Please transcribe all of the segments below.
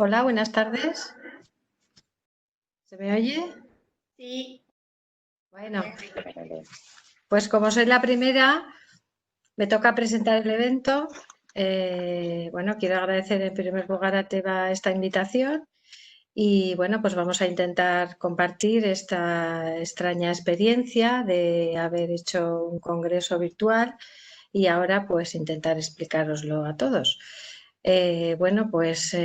Hola, buenas tardes. ¿Se me oye? Sí, Bueno, pues como soy la primera, me toca presentar el evento. Bueno, quiero agradecer en primer lugar a Teba esta invitación y bueno, pues vamos a intentar compartir esta extraña experiencia de haber hecho un congreso virtual y ahora pues intentar explicároslo a todos. Bueno, pues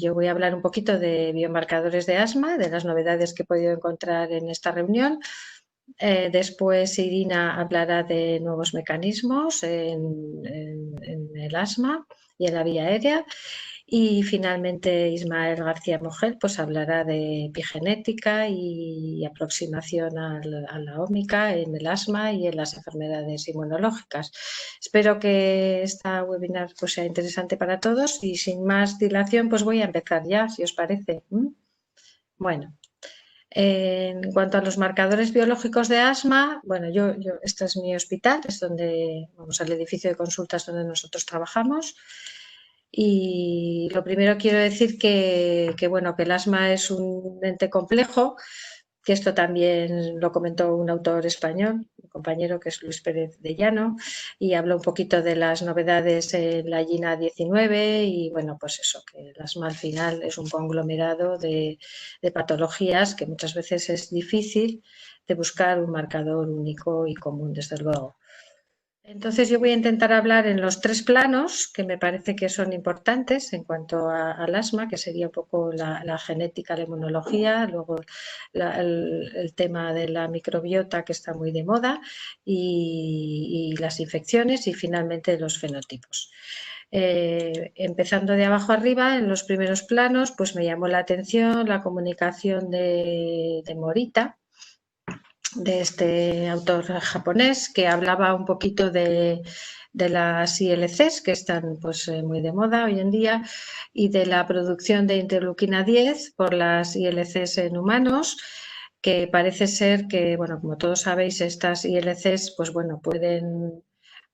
yo voy a hablar un poquito de biomarcadores de asma, de las novedades que he podido encontrar en esta reunión. Después Irina hablará de nuevos mecanismos en el asma y en la vía aérea. Y finalmente Ismael García Mogel pues hablará de epigenética y aproximación a la ómica en el asma y en las enfermedades inmunológicas. Espero que esta webinar pues sea interesante para todos y sin más dilación pues voy a empezar ya, si os parece. Bueno. En cuanto a los marcadores biológicos de asma, bueno, este es mi hospital, es donde, vamos, al edificio de consultas donde nosotros trabajamos. Y lo primero quiero decir bueno, que el asma es un ente complejo, que esto también lo comentó un autor español, un compañero que es Luis Pérez de Llano, y habló un poquito de las novedades en la GINA 19 y bueno, pues eso, que el asma al final es un conglomerado de patologías que muchas veces es difícil de buscar un marcador único y común, desde luego. Entonces yo voy a intentar hablar en los tres planos que me parece que son importantes en cuanto al asma, que sería un poco la genética, la inmunología, luego el tema de la microbiota que está muy de moda y las infecciones y finalmente los fenotipos. Empezando de abajo arriba, en los primeros planos, pues me llamó la atención la comunicación de Morita, de este autor japonés, que hablaba un poquito de las ILCs, que están pues, muy de moda hoy en día, y de la producción de interleuquina 10 por las ILCs en humanos, que parece ser que, bueno, como todos sabéis, estas ILCs pues, bueno, pueden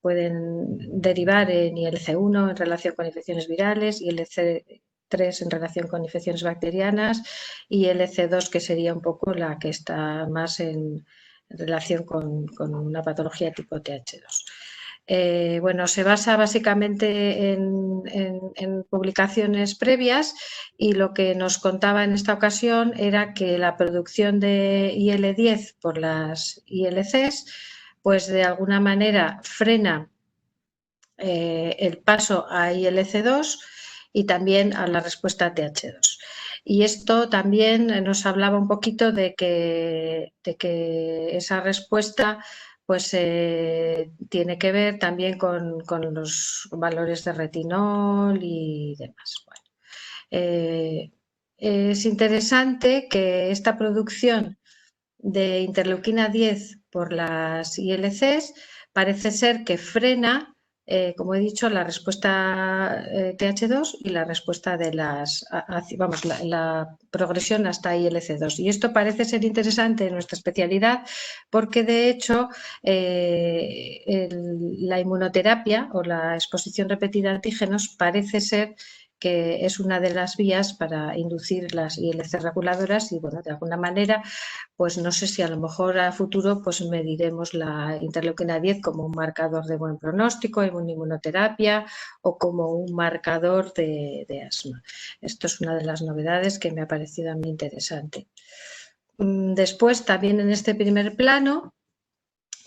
derivar en ILC1 en relación con infecciones virales, ILC3 en relación con infecciones bacterianas y LC2, que sería un poco la que está más en relación con una patología tipo TH2. Bueno, se basa básicamente en publicaciones previas y lo que nos contaba en esta ocasión era que la producción de IL-10 por las ILCs pues de alguna manera frena el paso a ILC2 y también a la respuesta a TH2. Y esto también nos hablaba un poquito de que esa respuesta pues tiene que ver también con los valores de retinol y demás. Bueno, es interesante que esta producción de interleuquina 10 por las ILCs parece ser que frena, como he dicho, la respuesta TH2 y la respuesta de la progresión hasta ILC2. Y esto parece ser interesante en nuestra especialidad porque, de hecho, la inmunoterapia o la exposición repetida a antígenos parece ser que es una de las vías para inducir las ILC reguladoras y, bueno, de alguna manera pues no sé si a lo mejor a futuro pues mediremos la interleuquina 10 como un marcador de buen pronóstico en una inmunoterapia o como un marcador de asma. Esto es una de las novedades que me ha parecido a mí interesante. Después, también en este primer plano,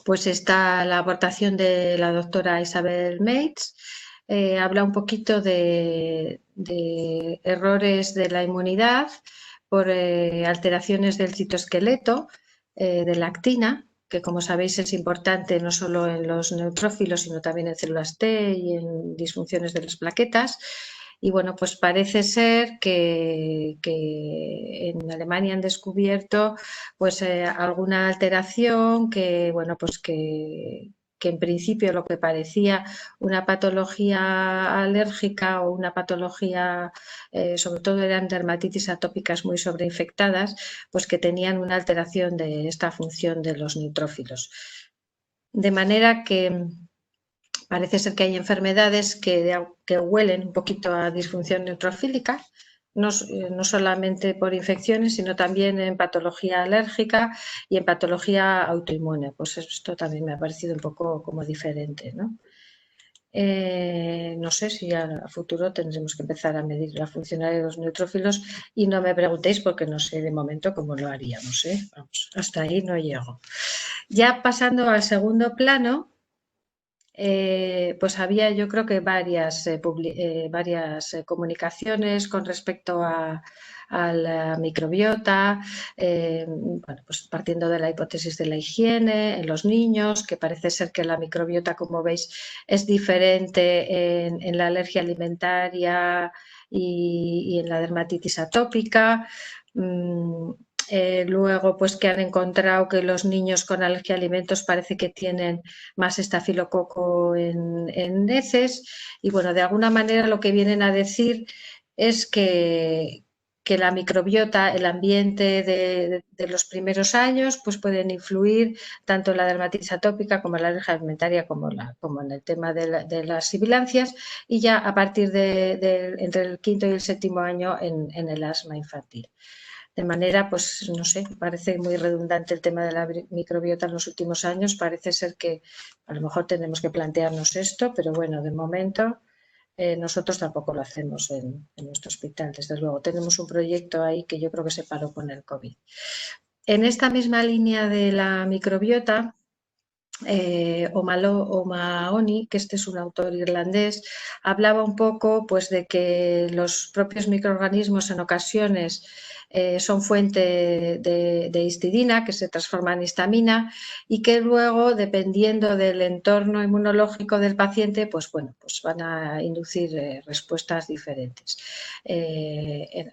pues está la aportación de la doctora Isabel Meitz. Habla un poquito de errores de la inmunidad por alteraciones del citoesqueleto, de la actina, que como sabéis es importante no solo en los neutrófilos, sino también en células T y en disfunciones de las plaquetas. Y bueno, pues parece ser que en Alemania han descubierto pues alguna alteración que, bueno, pues que en principio lo que parecía una patología alérgica o una patología, sobre todo eran dermatitis atópicas muy sobreinfectadas, pues que tenían una alteración de esta función de los neutrófilos. De manera que parece ser que hay enfermedades que huelen un poquito a disfunción neutrofílica, no solamente por infecciones, sino también en patología alérgica y en patología autoinmune. Pues esto también me ha parecido un poco como diferente, ¿no? No sé si a futuro tendremos que empezar a medir la funcionalidad de los neutrófilos y no me preguntéis porque no sé de momento cómo lo haríamos, ¿eh? Vamos, hasta ahí no llego. Ya pasando al segundo plano, pues había yo creo que varias comunicaciones con respecto a la microbiota, bueno, pues partiendo de la hipótesis de la higiene en los niños, que parece ser que la microbiota, como veis, es diferente en la alergia alimentaria y en la dermatitis atópica. Luego, pues que han encontrado que los niños con alergia a alimentos parece que tienen más estafilococo en heces y bueno, de alguna manera lo que vienen a decir es que la microbiota, el ambiente de los primeros años, pues pueden influir tanto en la dermatitis atópica como en la alergia alimentaria como en el tema de las sibilancias y ya a partir entre el quinto y el séptimo año en el asma infantil. De manera, pues no sé, parece muy redundante el tema de la microbiota en los últimos años. Parece ser que a lo mejor tenemos que plantearnos esto, pero bueno, de momento nosotros tampoco lo hacemos en nuestro hospital. Desde luego, tenemos un proyecto ahí que yo creo que se paró con el COVID. En esta misma línea de la microbiota, O'Mahony, que este es un autor irlandés, hablaba un poco pues, de que los propios microorganismos en ocasiones son fuente de histidina, que se transforma en histamina y que luego, dependiendo del entorno inmunológico del paciente, pues bueno, pues van a inducir respuestas diferentes.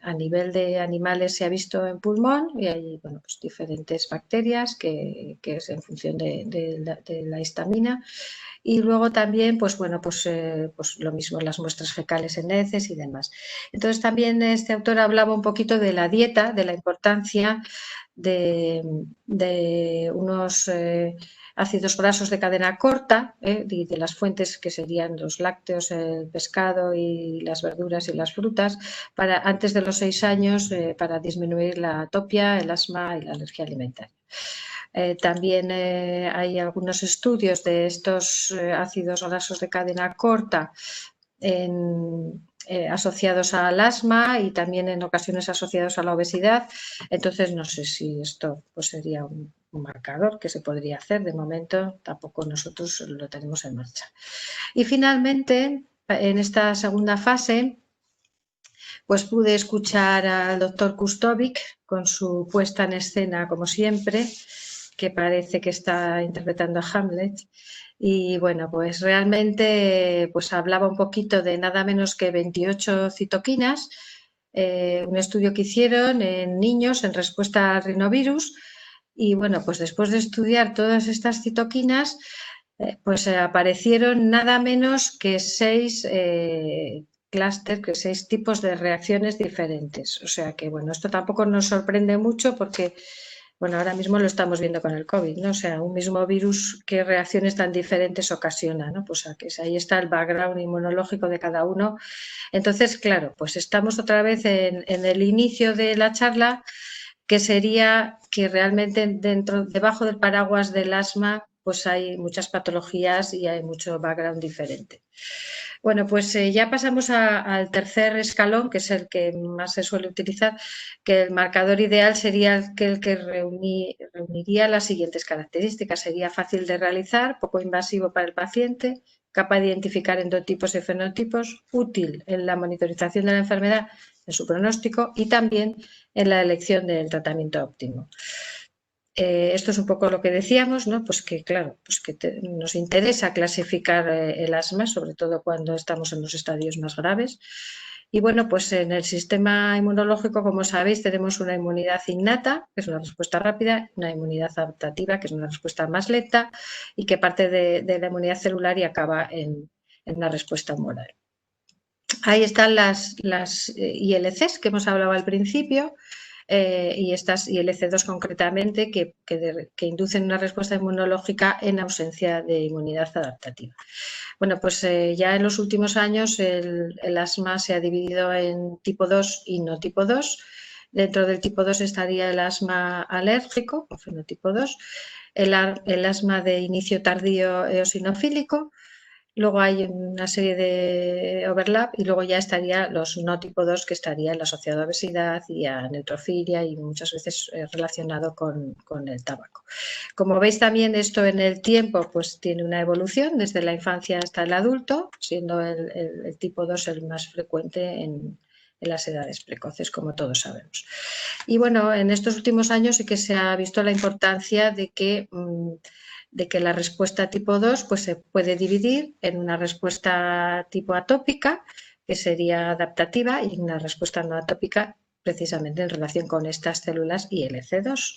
A nivel de animales se ha visto en pulmón y hay bueno, pues diferentes bacterias que es en función de la histamina. Y luego también, pues bueno, pues lo mismo, las muestras fecales en heces y demás. Entonces también este autor hablaba un poquito de la dieta, de la importancia de unos ácidos grasos de cadena corta, de las fuentes que serían los lácteos, el pescado y las verduras y las frutas, para antes de los 6 años para disminuir la atopia, el asma y la alergia alimentaria. También hay algunos estudios de estos ácidos grasos de cadena corta asociados al asma y también en ocasiones asociados a la obesidad. Entonces, no sé si esto pues, sería un marcador que se podría hacer. De momento, tampoco nosotros lo tenemos en marcha. Y finalmente, en esta segunda fase, pues pude escuchar al doctor Kustovic con su puesta en escena, como siempre, que parece que está interpretando a Hamlet. Y bueno, pues realmente pues hablaba un poquito de nada menos que 28 citoquinas, un estudio que hicieron en niños en respuesta al rinovirus. Y bueno, pues después de estudiar todas estas citoquinas, pues aparecieron nada menos que 6 clúster, que 6 tipos de reacciones diferentes. O sea que, bueno, esto tampoco nos sorprende mucho porque bueno, ahora mismo lo estamos viendo con el COVID, ¿no? O sea, un mismo virus, ¿qué reacciones tan diferentes ocasiona, ¿no? Pues ahí está el background inmunológico de cada uno. Entonces, claro, pues estamos otra vez en el inicio de la charla, que sería que realmente debajo del paraguas del asma, pues hay muchas patologías y hay mucho background diferente. Bueno, pues ya pasamos al tercer escalón, que es el que más se suele utilizar, que el marcador ideal sería el que reuniría las siguientes características. Sería fácil de realizar, poco invasivo para el paciente, capaz de identificar endotipos y fenotipos, útil en la monitorización de la enfermedad, en su pronóstico y también en la elección del tratamiento óptimo. Esto es un poco lo que decíamos, ¿no? Pues que claro, pues que nos interesa clasificar el asma, sobre todo cuando estamos en los estadios más graves. Y bueno, pues en el sistema inmunológico, como sabéis, tenemos una inmunidad innata, que es una respuesta rápida, una inmunidad adaptativa, que es una respuesta más lenta, y que parte de la inmunidad celular y acaba en una respuesta humoral. Ahí están las ILCs que hemos hablado al principio. y el EC2 concretamente, que inducen una respuesta inmunológica en ausencia de inmunidad adaptativa. Bueno, pues ya en los últimos años el asma se ha dividido en tipo 2 y no tipo 2. Dentro del tipo 2 estaría el asma alérgico, o fenotipo 2, el asma de inicio tardío eosinofílico. Luego hay una serie de overlap y luego ya estaría los no tipo 2, que estaría el asociado a obesidad y a neutrofilia y muchas veces relacionado con el tabaco. Como veis también esto en el tiempo pues tiene una evolución desde la infancia hasta el adulto, siendo el tipo 2 el más frecuente en las edades precoces, como todos sabemos. Y bueno, en estos últimos años sí que se ha visto la importancia de que la respuesta tipo 2 pues, se puede dividir en una respuesta tipo atópica, que sería adaptativa, y una respuesta no atópica, precisamente en relación con estas células ILC2.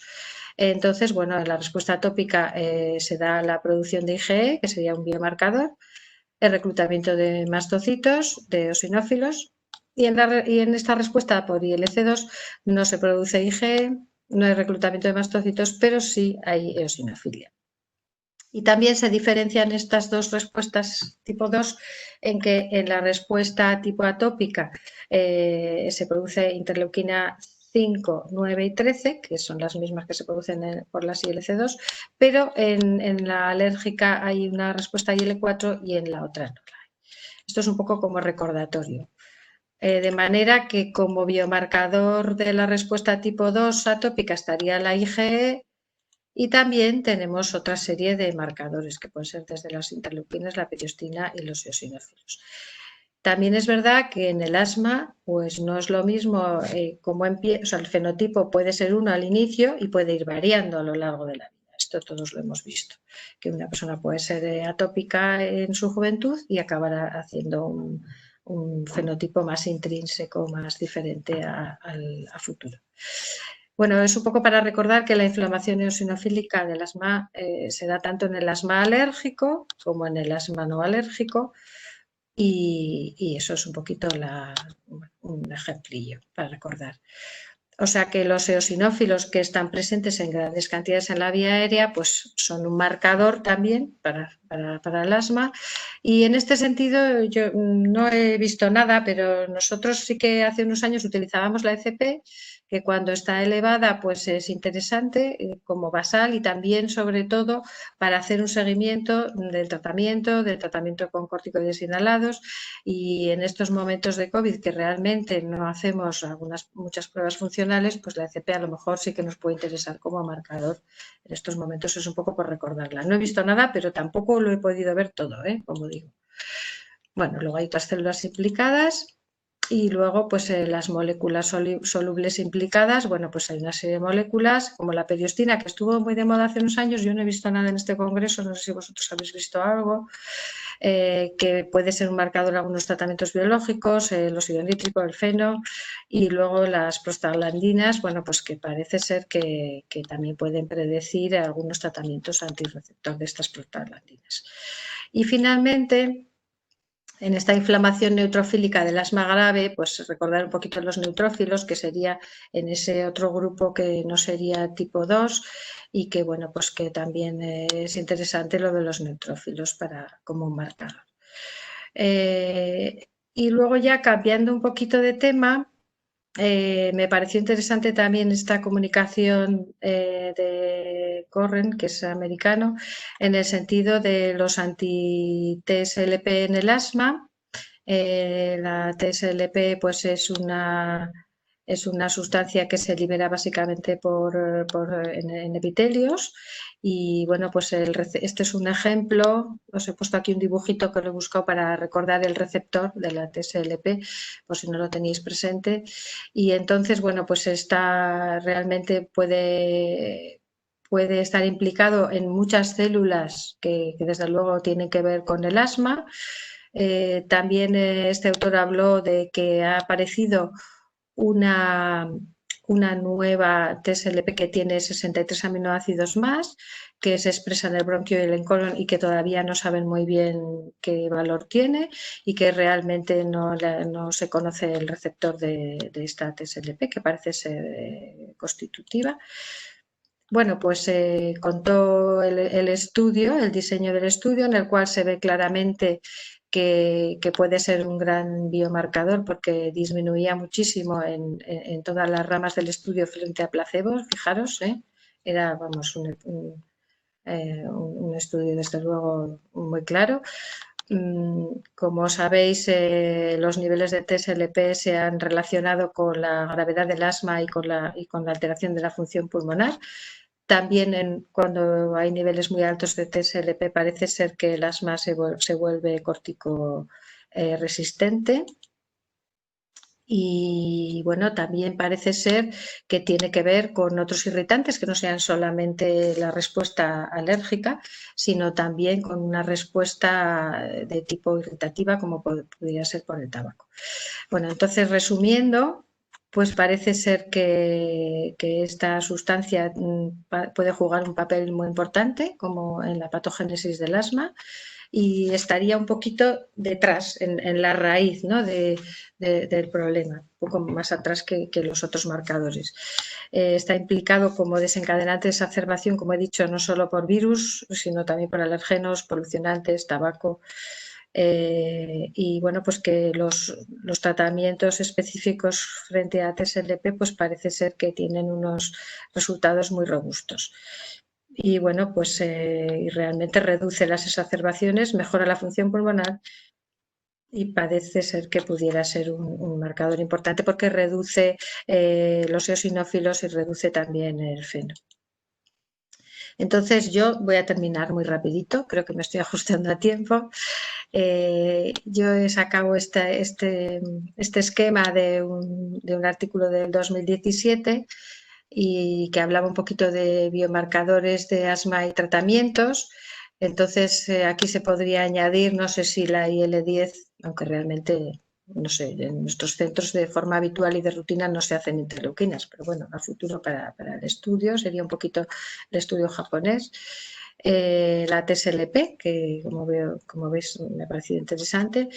Entonces, bueno, en la respuesta atópica se da la producción de IgE, que sería un biomarcador, el reclutamiento de mastocitos, de eosinófilos, y en esta respuesta por ILC2 no se produce IgE, no hay reclutamiento de mastocitos, pero sí hay eosinofilia. Y también se diferencian estas dos respuestas tipo 2 en que en la respuesta tipo atópica se produce interleuquina 5, 9 y 13, que son las mismas que se producen por las ILC2, pero en la alérgica hay una respuesta IL4 y en la otra no la hay. Esto es un poco como recordatorio. De manera que como biomarcador de la respuesta tipo 2 atópica estaría la IgE, y también tenemos otra serie de marcadores que pueden ser desde las interleuquinas, la periostina y los eosinófilos. También es verdad que en el asma pues no es lo mismo cómo empieza, o sea, el fenotipo puede ser uno al inicio y puede ir variando a lo largo de la vida. Esto todos lo hemos visto, que una persona puede ser atópica en su juventud y acabará haciendo un fenotipo más intrínseco, más diferente a futuro. Bueno, es un poco para recordar que la inflamación eosinofílica del asma se da tanto en el asma alérgico como en el asma no alérgico, y eso es un poquito un ejemplillo para recordar. O sea que los eosinófilos que están presentes en grandes cantidades en la vía aérea pues son un marcador también para el asma, y en este sentido yo no he visto nada, pero nosotros sí que hace unos años utilizábamos la ECP, que cuando está elevada pues es interesante como basal, y también sobre todo para hacer un seguimiento del tratamiento con corticoides inhalados, y en estos momentos de COVID que realmente no hacemos muchas pruebas funcionales, pues la ECP a lo mejor sí que nos puede interesar como marcador. En estos momentos es un poco por recordarla. No he visto nada, pero tampoco lo he podido ver todo, como digo. Bueno, luego hay otras células implicadas. Y luego, pues las moléculas solubles implicadas, bueno, pues hay una serie de moléculas como la periostina, que estuvo muy de moda hace unos años. Yo no he visto nada en este congreso, no sé si vosotros habéis visto algo, que puede ser un marcador en algunos tratamientos biológicos, el óxido nítrico, el feno, y luego las prostaglandinas, bueno, pues que parece ser que también pueden predecir algunos tratamientos antirreceptor de estas prostaglandinas. Y finalmente, en esta inflamación neutrofílica del asma grave, pues recordar un poquito los neutrófilos, que sería en ese otro grupo que no sería tipo 2, y que bueno, pues que también es interesante lo de los neutrófilos como un marcador. Y luego ya cambiando un poquito de tema, me pareció interesante también esta comunicación de Corren, que es americano, en el sentido de los anti-TSLP en el asma. La TSLP pues es una sustancia que se libera básicamente en epitelios, y bueno, pues este es un ejemplo. Os he puesto aquí un dibujito que lo he buscado para recordar el receptor de la TSLP, por si no lo tenéis presente. Y entonces, bueno, pues realmente puede estar implicado en muchas células que desde luego tienen que ver con el asma. También este autor habló de que ha aparecido una una nueva TSLP que tiene 63 aminoácidos más, que se expresa en el bronquio y el colon y que todavía no saben muy bien qué valor tiene y que realmente no se conoce el receptor de esta TSLP, que parece ser constitutiva. Bueno, pues contó el estudio, el diseño del estudio, en el cual se ve claramente que puede ser un gran biomarcador porque disminuía muchísimo en todas las ramas del estudio frente a placebos, fijaros, era, vamos, un estudio desde luego muy claro. Como sabéis, los niveles de TSLP se han relacionado con la gravedad del asma y con la alteración de la función pulmonar. También cuando hay niveles muy altos de TSLP parece ser que el asma se vuelve córtico resistente. Y bueno, también parece ser que tiene que ver con otros irritantes que no sean solamente la respuesta alérgica, sino también con una respuesta de tipo irritativa como podría ser por el tabaco. Bueno, entonces resumiendo, pues parece ser que esta sustancia puede jugar un papel muy importante como en la patogénesis del asma y estaría un poquito detrás, en la raíz, ¿no? del problema, un poco más atrás que los otros marcadores. Está implicado como desencadenante de exacerbación, como he dicho, no solo por virus, sino también por alergenos, polucionantes, tabaco. Y bueno, pues que los tratamientos específicos frente a TSLP pues parece ser que tienen unos resultados muy robustos. Y bueno, pues realmente reduce las exacerbaciones, mejora la función pulmonar y parece ser que pudiera ser un marcador importante porque reduce los eosinófilos y reduce también el feno. Entonces yo voy a terminar muy rapidito, creo que me estoy ajustando a tiempo. Yo he sacado este esquema de un artículo del 2017 y que hablaba un poquito de biomarcadores de asma y tratamientos. Entonces aquí se podría añadir, no sé si la IL-10, aunque realmente, no sé, en nuestros centros de forma habitual y de rutina no se hacen interleuquinas, pero bueno, a futuro para el estudio sería un poquito el estudio japonés. La TSLP, que como veis me ha parecido interesante.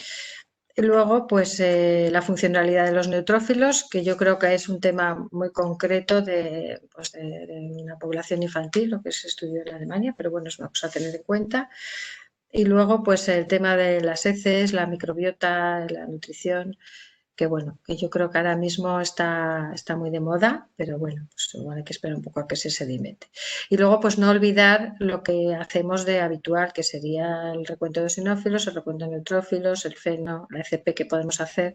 Y luego, pues la funcionalidad de los neutrófilos, que yo creo que es un tema muy concreto de una población infantil, lo que se estudió en Alemania, pero bueno, es una cosa a tener en cuenta. Y luego, pues el tema de las heces, la microbiota, la nutrición, que bueno, que yo creo que ahora mismo está muy de moda, pero bueno, pues igual hay que esperar un poco a que se sedimente. Y luego, pues no olvidar lo que hacemos de habitual, que sería el recuento de eosinófilos, el recuento de neutrófilos, el feno, la ECP que podemos hacer,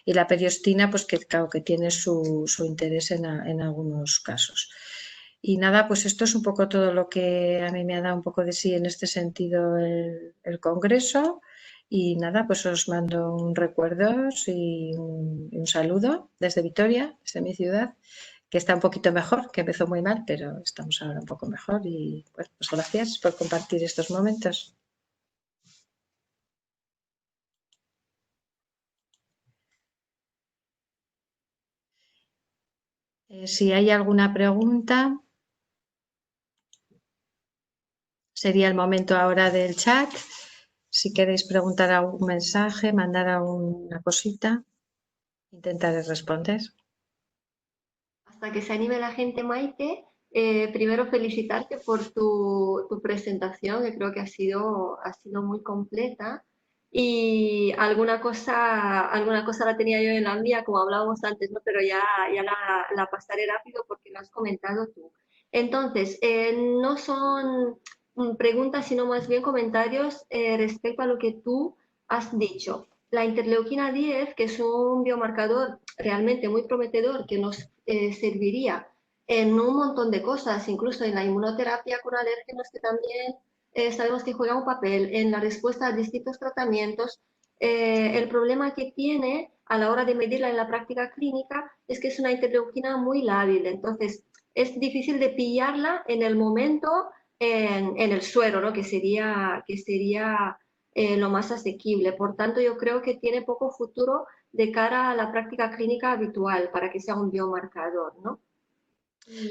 y la periostina, pues que claro que tiene su interés en algunos casos. Y nada, pues esto es un poco todo lo que a mí me ha dado un poco de sí en este sentido el congreso. Y nada, pues os mando un recuerdos y un saludo desde Vitoria, desde mi ciudad, que está un poquito mejor, que empezó muy mal, pero estamos ahora un poco mejor. Y pues gracias por compartir estos momentos. Si hay alguna pregunta, sería el momento ahora del chat. Si queréis preguntar algún mensaje, mandar alguna cosita, intentaré responder. Hasta que se anime la gente, Maite, primero felicitarte por tu presentación, que creo que ha sido muy completa. Y alguna cosa la tenía yo en la mía, como hablábamos antes, ¿no? Pero ya la pasaré rápido porque lo has comentado tú. Entonces, no son preguntas, sino más bien comentarios respecto a lo que tú has dicho. La interleuquina 10, que es un biomarcador realmente muy prometedor que nos serviría en un montón de cosas, incluso en la inmunoterapia con alérgenos, que también sabemos que juega un papel en la respuesta a distintos tratamientos. El problema que tiene a la hora de medirla en la práctica clínica es que es una interleuquina muy lábil, entonces es difícil de pillarla en el momento en el suero, ¿no? que sería lo más asequible. Por tanto, yo creo que tiene poco futuro de cara a la práctica clínica habitual para que sea un biomarcador, ¿no?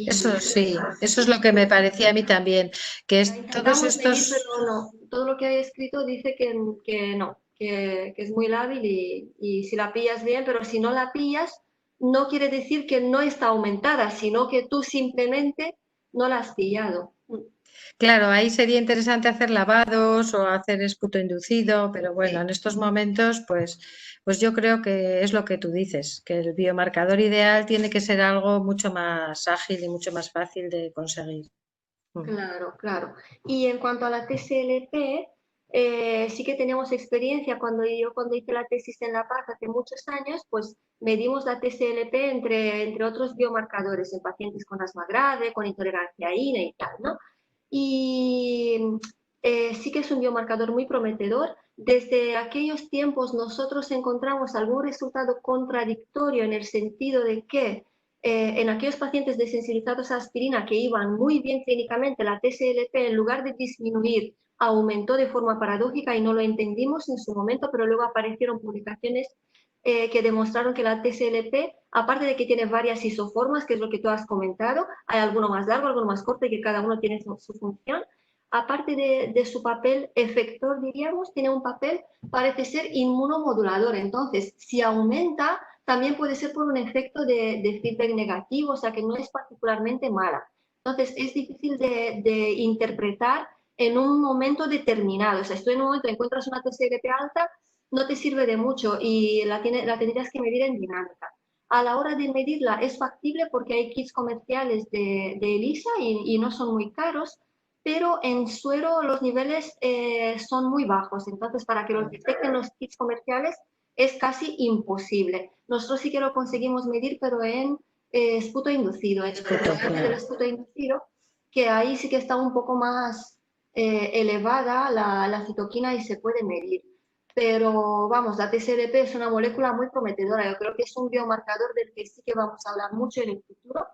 Eso Y sí, eso es lo que me parecía a mí también, que la es todos intentamos medir, estos... pero no. Todo lo que hay escrito dice que no, que es muy lábil y si la pillas bien, pero si no la pillas, no quiere decir que no está aumentada, sino que tú simplemente no la has pillado. Claro, ahí sería interesante hacer lavados o hacer esputo inducido, pero bueno, Sí, en estos momentos, pues yo creo que es lo que tú dices, que el biomarcador ideal tiene que ser algo mucho más ágil y mucho más fácil de conseguir. Mm. claro, claro. Y en cuanto a la TSLP, sí que tenemos experiencia. Cuando hice la tesis en La Paz hace muchos años, pues medimos la TSLP entre otros biomarcadores en pacientes con asma grave, con intolerancia a INE y tal, ¿no? Y sí que es un biomarcador muy prometedor. Desde aquellos tiempos nosotros encontramos algún resultado contradictorio en el sentido de que en aquellos pacientes desensibilizados a aspirina que iban muy bien clínicamente, la TSLP en lugar de disminuir aumentó de forma paradójica y no lo entendimos en su momento, pero luego aparecieron publicaciones que demostraron que la TSLP, aparte de que tiene varias isoformas, que es lo que tú has comentado, hay alguno más largo, alguno más corto y que cada uno tiene su función, aparte de su papel efector, diríamos, tiene un papel, parece ser inmunomodulador. Entonces, si aumenta, también puede ser por un efecto de feedback negativo, o sea que no es particularmente mala. Entonces, es difícil de interpretar en un momento determinado. O sea, estoy en un momento, encuentras una TSLP alta, no te sirve de mucho y la tendrías que medir en dinámica. A la hora de medirla es factible porque hay kits comerciales de ELISA y no son muy caros, pero en suero los niveles son muy bajos. Entonces, para que los detecten los kits comerciales es casi imposible. Nosotros sí que lo conseguimos medir, pero en esputo inducido, en Esputo, el del esputo inducido, que ahí sí que está un poco más elevada la citoquina y se puede medir. Pero vamos, la TSLP es una molécula muy prometedora. Yo creo que es un biomarcador del que sí que vamos a hablar mucho en el futuro.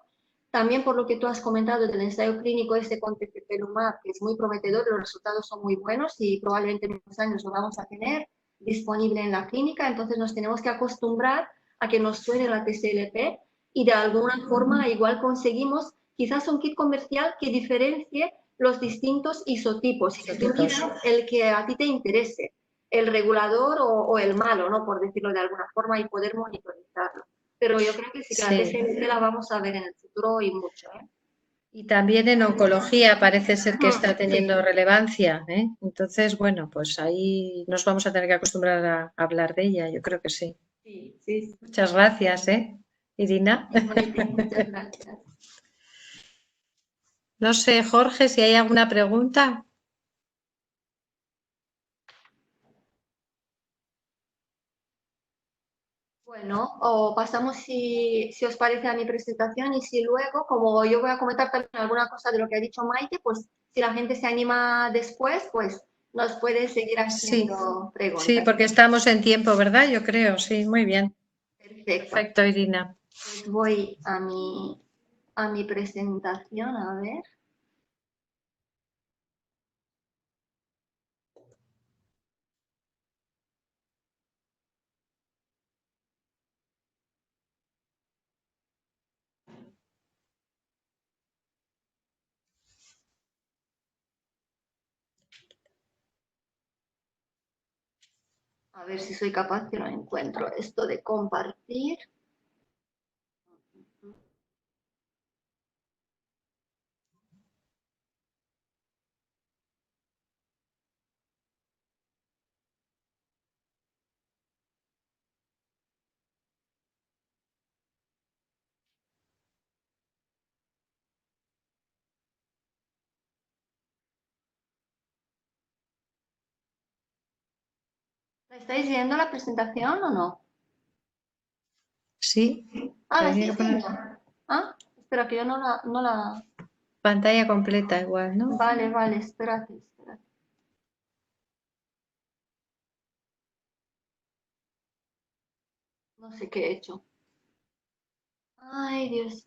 También por lo que tú has comentado del ensayo clínico este con tezepelumab, que es muy prometedor, los resultados son muy buenos y probablemente en unos años lo vamos a tener disponible en la clínica. Entonces nos tenemos que acostumbrar a que nos suene la TSLP y de alguna forma igual conseguimos quizás un kit comercial que diferencie los distintos isotipos y que tú miras el que a ti te interese, el regulador o el malo, ¿no? Por decirlo de alguna forma y poder monitorizarlo. Pero yo creo que sí que la Sí. TSLP la vamos a ver en el futuro y mucho, ¿eh? Y también en oncología parece ser que está teniendo Sí, relevancia, ¿eh? Entonces, bueno, pues ahí nos vamos a tener que acostumbrar a hablar de ella, yo creo que sí. sí, sí. Muchas gracias, ¿eh, Irina? Maite, muchas gracias. No sé, Jorge, si hay alguna pregunta. Bueno, o pasamos si os parece a mi presentación y si luego, como yo voy a comentar también alguna cosa de lo que ha dicho Maite, pues si la gente se anima después, pues nos puede seguir Sí, haciendo sí, preguntas. porque estamos en tiempo, ¿verdad? Yo creo, sí, muy bien. Perfecto. Perfecto, Irina. Pues voy a mi presentación, a ver. A ver si soy capaz que lo encuentro. Esto de compartir. ¿La estáis viendo la presentación o no? Sí, Ah, ¿la tendría que estáis poner viendo? Ah, espera, que yo no la... pantalla completa igual, ¿no? Vale, vale, espérate. No sé qué he hecho. Ay, Dios.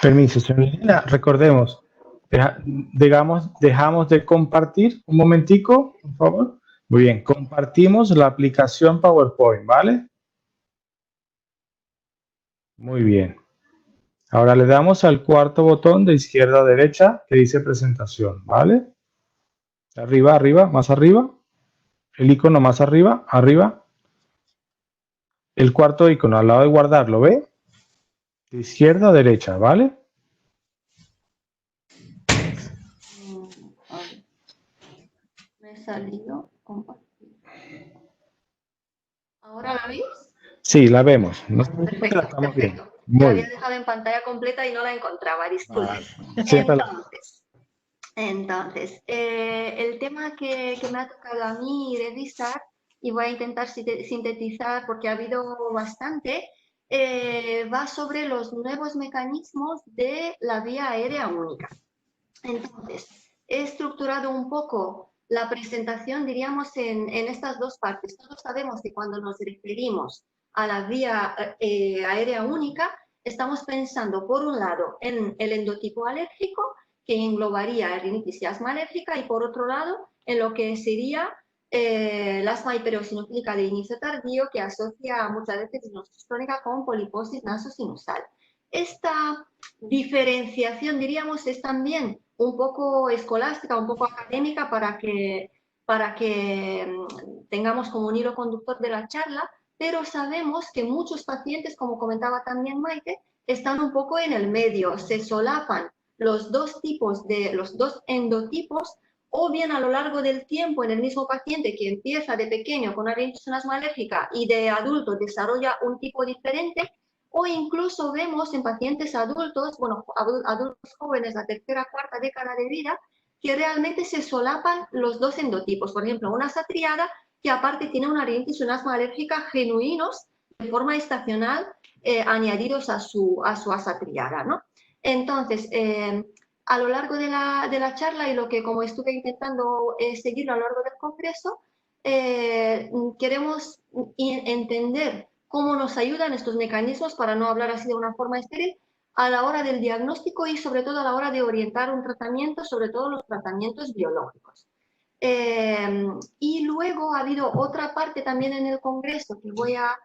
Permiso, señorita. Recordemos, dejamos de compartir un momentico, por favor. Muy bien, compartimos la aplicación PowerPoint, ¿vale? Muy bien. Ahora le damos al cuarto botón de izquierda a derecha que dice presentación, ¿vale? Arriba, arriba, más arriba. El icono más arriba, arriba. El cuarto icono al lado de guardar, ¿lo ve? De izquierda a derecha, ¿vale? A ver, me he salido. Compartir. ¿Ahora la veis? Sí, la vemos. No, Perfecto, la estamos viendo. perfecto. Muy La había bien. dejado en pantalla completa y no la encontraba, disculpe. Siempre Entonces, el tema que me ha tocado a mí revisar, y voy a intentar sintetizar porque ha habido bastante, va sobre los nuevos mecanismos de la vía aérea única. Entonces, he estructurado un poco la presentación, diríamos, en estas dos partes. Todos sabemos que cuando nos referimos a la vía aérea única, estamos pensando, por un lado, en el endotipo alérgico, que englobaría rinitis y asma alérgica, y por otro lado, en lo que sería el asma hipereosinofílica de inicio tardío, que asocia muchas veces sinusitis crónica con poliposis nasosinusal. Esta diferenciación, diríamos, es también un poco escolástica, un poco académica para que tengamos como un hilo conductor de la charla, pero sabemos que muchos pacientes, como comentaba también Maite, están un poco en el medio, se solapan los dos endotipos, o bien a lo largo del tiempo en el mismo paciente que empieza de pequeño con una rinitis asma alérgica y de adulto desarrolla un tipo diferente, o incluso vemos en pacientes adultos, bueno, adultos jóvenes, la tercera, cuarta década de vida, que realmente se solapan los dos endotipos. Por ejemplo, una asatriada que aparte tiene una rinitis y un asma alérgica genuinos de forma estacional añadidos a su asatriada, ¿no? Entonces, a lo largo de la charla y lo que como estuve intentando seguirlo a lo largo del congreso, queremos entender cómo nos ayudan estos mecanismos, para no hablar así de una forma estéril, a la hora del diagnóstico y sobre todo a la hora de orientar un tratamiento, sobre todo los tratamientos biológicos. Y luego ha habido otra parte también en el congreso que voy a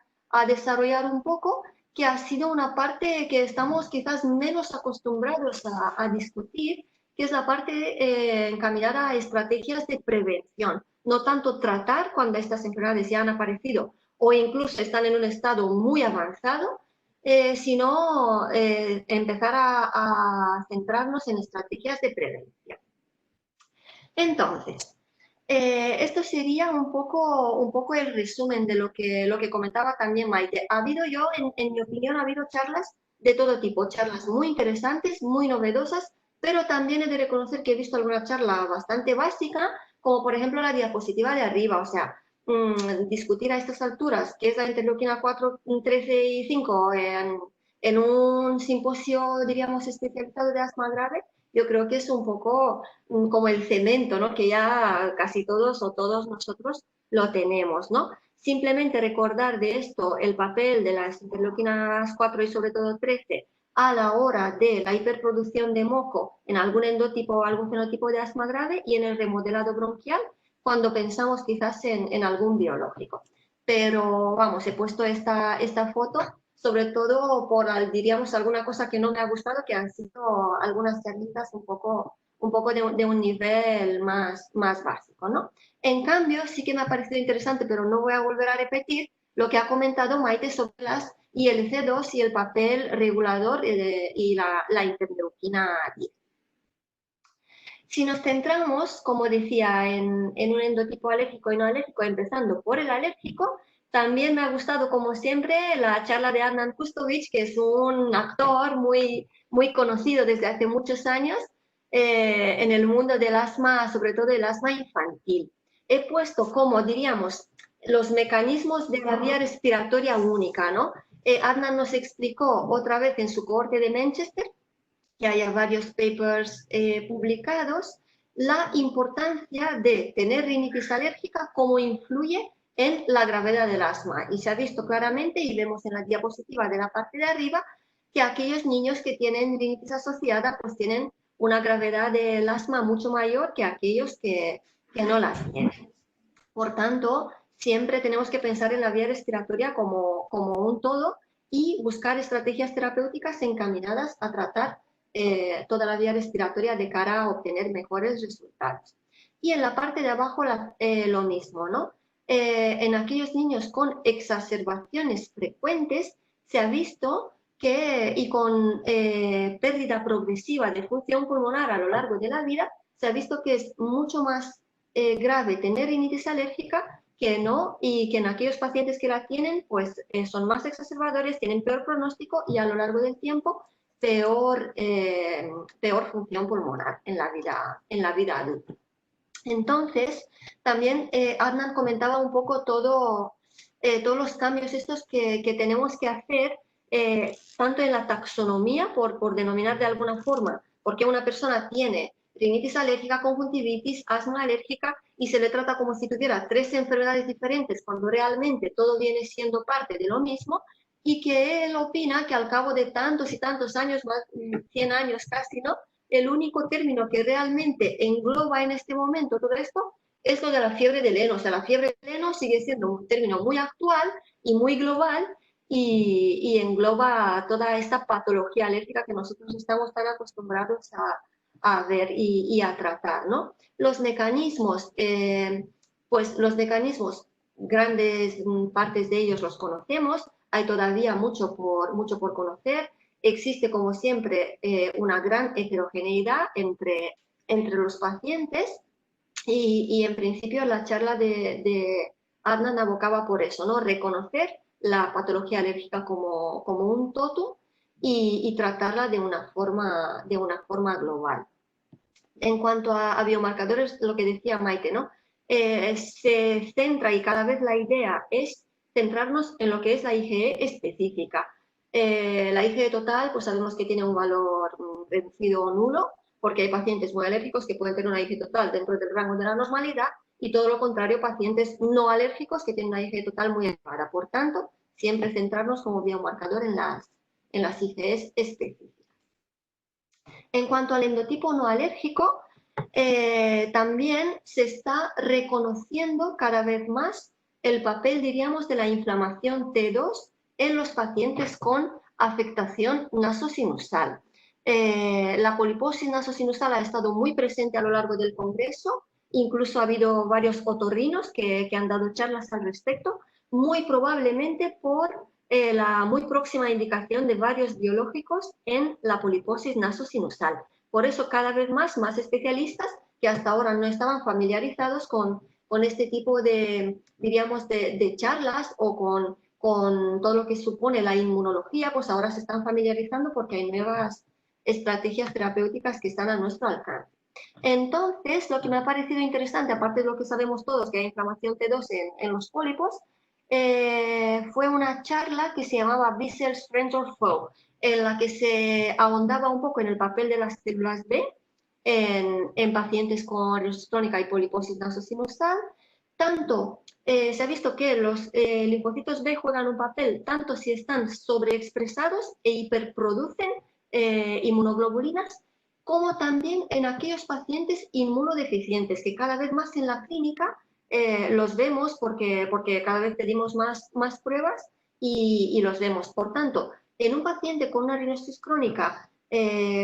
desarrollar un poco, que ha sido una parte que estamos quizás menos acostumbrados a discutir, que es la parte encaminada a estrategias de prevención. No tanto tratar cuando estas enfermedades ya han aparecido o incluso están en un estado muy avanzado, sino empezar a centrarnos en estrategias de prevención. Entonces, esto sería un poco el resumen de lo que comentaba también Maite. Ha habido en mi opinión, ha habido charlas de todo tipo, charlas muy interesantes, muy novedosas, pero también he de reconocer que he visto alguna charla bastante básica, como por ejemplo la diapositiva de arriba, o sea, discutir a estas alturas qué es la interleuquina 4, 13 y 5 en un simposio, diríamos, especializado de asma grave, yo creo que es un poco como el cemento, ¿no? Que ya casi todos o todos nosotros lo tenemos, ¿no? Simplemente recordar de esto el papel de las interleuquinas 4 y sobre todo 13 a la hora de la hiperproducción de moco en algún endotipo o algún fenotipo de asma grave y en el remodelado bronquial cuando pensamos quizás en algún biológico. Pero vamos, he puesto esta foto sobre todo por, diríamos, alguna cosa que no me ha gustado, que han sido algunas charlitas un poco de un nivel más básico, ¿no? En cambio, sí que me ha parecido interesante, pero no voy a volver a repetir lo que ha comentado Maite sobre las ILC2 y el papel regulador y la interleuquina 10. Si nos centramos, como decía, en un endotipo alérgico y no alérgico, empezando por el alérgico, también me ha gustado, como siempre, la charla de Adnan Kustovic, que es un actor muy conocido desde hace muchos años en el mundo del asma, sobre todo el asma infantil. He puesto como, diríamos, los mecanismos de la vía respiratoria única, ¿no? Adnan nos explicó otra vez en su cohorte de Manchester, que haya varios papers publicados, la importancia de tener rinitis alérgica, cómo influye en la gravedad del asma. Y se ha visto claramente, y vemos en la diapositiva de la parte de arriba, que aquellos niños que tienen rinitis asociada pues tienen una gravedad del asma mucho mayor que aquellos que no las tienen. Por tanto, siempre tenemos que pensar en la vía respiratoria como un todo y buscar estrategias terapéuticas encaminadas a tratar toda la vía respiratoria de cara a obtener mejores resultados. Y en la parte de abajo lo mismo, ¿no? En aquellos niños con exacerbaciones frecuentes se ha visto que, y con pérdida progresiva de función pulmonar a lo largo de la vida, se ha visto que es mucho más grave tener rinitis alérgica que no, y que en aquellos pacientes que la tienen, pues son más exacerbadores, tienen peor pronóstico y a lo largo del tiempo peor función pulmonar en la vida adulta. Entonces, también Adnan comentaba un poco todos los cambios estos que tenemos que hacer, tanto en la taxonomía, por denominar de alguna forma, porque una persona tiene rinitis alérgica, conjuntivitis, asma alérgica, y se le trata como si tuviera 3 enfermedades diferentes, cuando realmente todo viene siendo parte de lo mismo, y que él opina que al cabo de tantos y tantos años, más 100 años casi, ¿no?, el único término que realmente engloba en este momento todo esto es lo de la fiebre del heno. O sea, la fiebre del heno sigue siendo un término muy actual y muy global, y engloba toda esta patología alérgica que nosotros estamos tan acostumbrados a ver y a tratar, ¿no? Los mecanismos, pues los mecanismos, grandes partes de ellos los conocemos, hay todavía mucho por conocer. Existe, como siempre, una gran heterogeneidad entre los pacientes, y en principio la charla de Adnan abocaba por eso, ¿no? Reconocer la patología alérgica como un totum y tratarla de una forma global. En cuanto a biomarcadores, lo que decía Maite, ¿no? Se centra, y cada vez la idea es centrarnos en lo que es la IgE específica. La IgE total, pues sabemos que tiene un valor reducido o nulo, porque hay pacientes muy alérgicos que pueden tener una IgE total dentro del rango de la normalidad, y todo lo contrario, pacientes no alérgicos que tienen una IgE total muy elevada. Por tanto, siempre centrarnos como biomarcador en las IgEs específicas. En cuanto al endotipo no alérgico, también se está reconociendo cada vez más el papel, diríamos, de la inflamación T2 en los pacientes con afectación nasosinusal. La poliposis nasosinusal ha estado muy presente a lo largo del congreso, incluso ha habido varios otorrinos que han dado charlas al respecto, muy probablemente por la muy próxima indicación de varios biológicos en la poliposis nasosinusal. Por eso cada vez más especialistas que hasta ahora no estaban familiarizados con este tipo de, diríamos, de charlas, o con todo lo que supone la inmunología, pues ahora se están familiarizando porque hay nuevas estrategias terapéuticas que están a nuestro alcance. Entonces, lo que me ha parecido interesante, aparte de lo que sabemos todos, que hay inflamación T2 en los pólipos, fue una charla que se llamaba B-Cell Strength or Foe, en la que se ahondaba un poco en el papel de las células B en pacientes con cirrosis crónica y poliposis nasosinusal. Tanto se ha visto que los linfocitos B juegan un papel tanto si están sobreexpresados e hiperproducen inmunoglobulinas, como también en aquellos pacientes inmunodeficientes, que cada vez más en la clínica los vemos porque cada vez pedimos más pruebas y los vemos. Por tanto, en un paciente con una rinosis crónica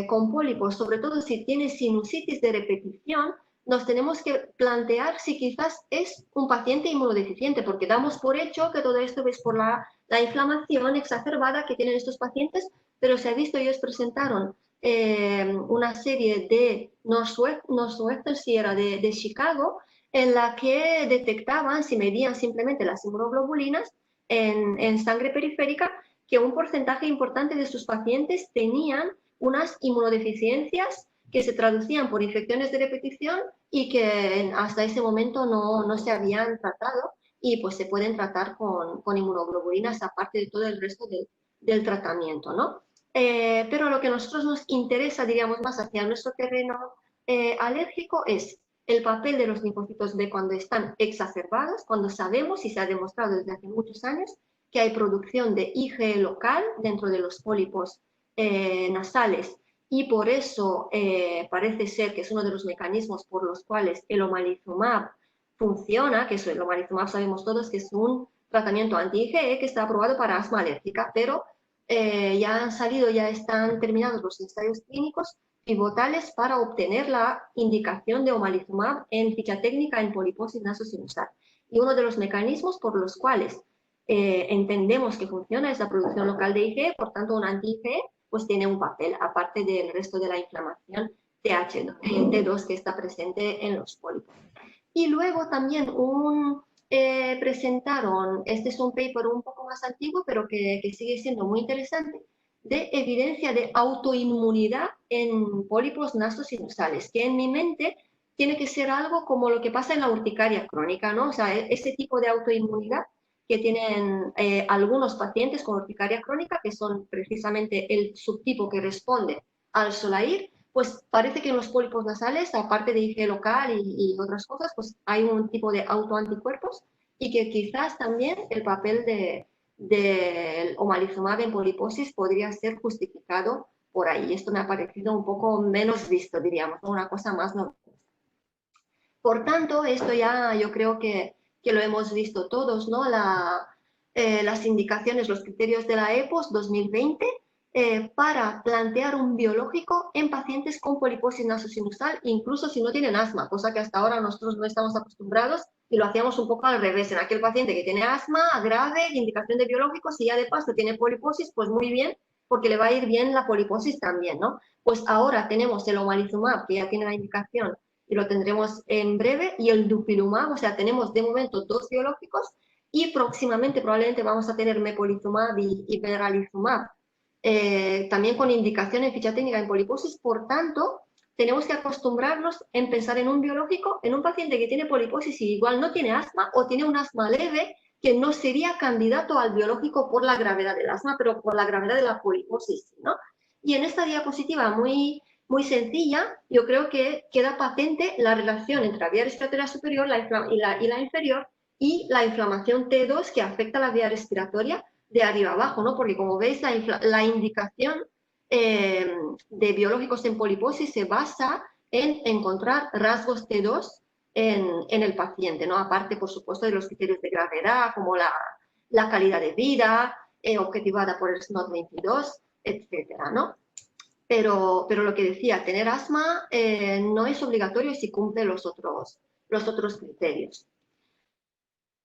con pólipos, sobre todo si tiene sinusitis de repetición, nos tenemos que plantear si quizás es un paciente inmunodeficiente, porque damos por hecho que todo esto es por la inflamación exacerbada que tienen estos pacientes, pero se ha visto, ellos presentaron una serie de Northwestern Sierra de Chicago, en la que detectaban, si medían simplemente las inmunoglobulinas en sangre periférica, que un porcentaje importante de sus pacientes tenían unas inmunodeficiencias que se traducían por infecciones de repetición y que hasta ese momento no se habían tratado, y pues se pueden tratar con inmunoglobulinas, aparte de todo el resto del tratamiento, ¿no? Pero lo que a nosotros nos interesa, diríamos, más hacia nuestro terreno alérgico es el papel de los linfocitos B cuando están exacerbados, cuando sabemos, y se ha demostrado desde hace muchos años, que hay producción de IgE local dentro de los pólipos nasales. Y por eso parece ser que es uno de los mecanismos por los cuales el omalizumab funciona, que el omalizumab sabemos todos que es un tratamiento anti-IgE que está aprobado para asma alérgica, pero ya están terminados los ensayos clínicos pivotales para obtener la indicación de omalizumab en ficha técnica en poliposis nasosinusal. Y uno de los mecanismos por los cuales entendemos que funciona es la producción local de IgE, por tanto un anti-IgE pues tiene un papel, aparte del resto de la inflamación T2 que está presente en los pólipos. Y luego también presentaron, este es un paper un poco más antiguo, pero que sigue siendo muy interesante, de evidencia de autoinmunidad en pólipos nasosinusales, que en mi mente tiene que ser algo como lo que pasa en la urticaria crónica, ¿no? O sea, ese tipo de autoinmunidad que tienen algunos pacientes con urticaria crónica, que son precisamente el subtipo que responde al Solair, pues parece que en los pólipos nasales, aparte de IgE local y otras cosas, pues hay un tipo de autoanticuerpos y que quizás también el papel del omalizumab en poliposis podría ser justificado por ahí. Esto me ha parecido un poco menos visto, diríamos, ¿no? Una cosa más normal. Por tanto, esto ya yo creo que lo hemos visto todos, ¿no? Las indicaciones, los criterios de la EPOS 2020 para plantear un biológico en pacientes con poliposis nasosinusal, incluso si no tienen asma, cosa que hasta ahora nosotros no estamos acostumbrados y lo hacíamos un poco al revés. En aquel paciente que tiene asma grave, indicación de biológicos, y ya de paso tiene poliposis, pues muy bien, porque le va a ir bien la poliposis también, ¿no? Pues ahora tenemos el omalizumab, que ya tiene la indicación, y lo tendremos en breve, y el dupilumab, o sea, tenemos de momento 2 biológicos, y próximamente probablemente vamos a tener mepolizumab y benralizumab, también con indicación en ficha técnica en poliposis. Por tanto, tenemos que acostumbrarnos en pensar en un biológico, en un paciente que tiene poliposis y igual no tiene asma o tiene un asma leve, que no sería candidato al biológico por la gravedad del asma, pero por la gravedad de la poliposis, ¿no? Y en esta diapositiva muy sencilla, yo creo que queda patente la relación entre la vía respiratoria superior y la inferior y la inflamación T2 que afecta la vía respiratoria de arriba abajo, ¿no? Porque como veis, la indicación de biológicos en poliposis se basa en encontrar rasgos T2 en el paciente, ¿no? Aparte, por supuesto, de los criterios de gravedad, como la calidad de vida, objetivada por el SNOT-22, etcétera, ¿no? Pero lo que decía, tener asma no es obligatorio si cumple los otros criterios.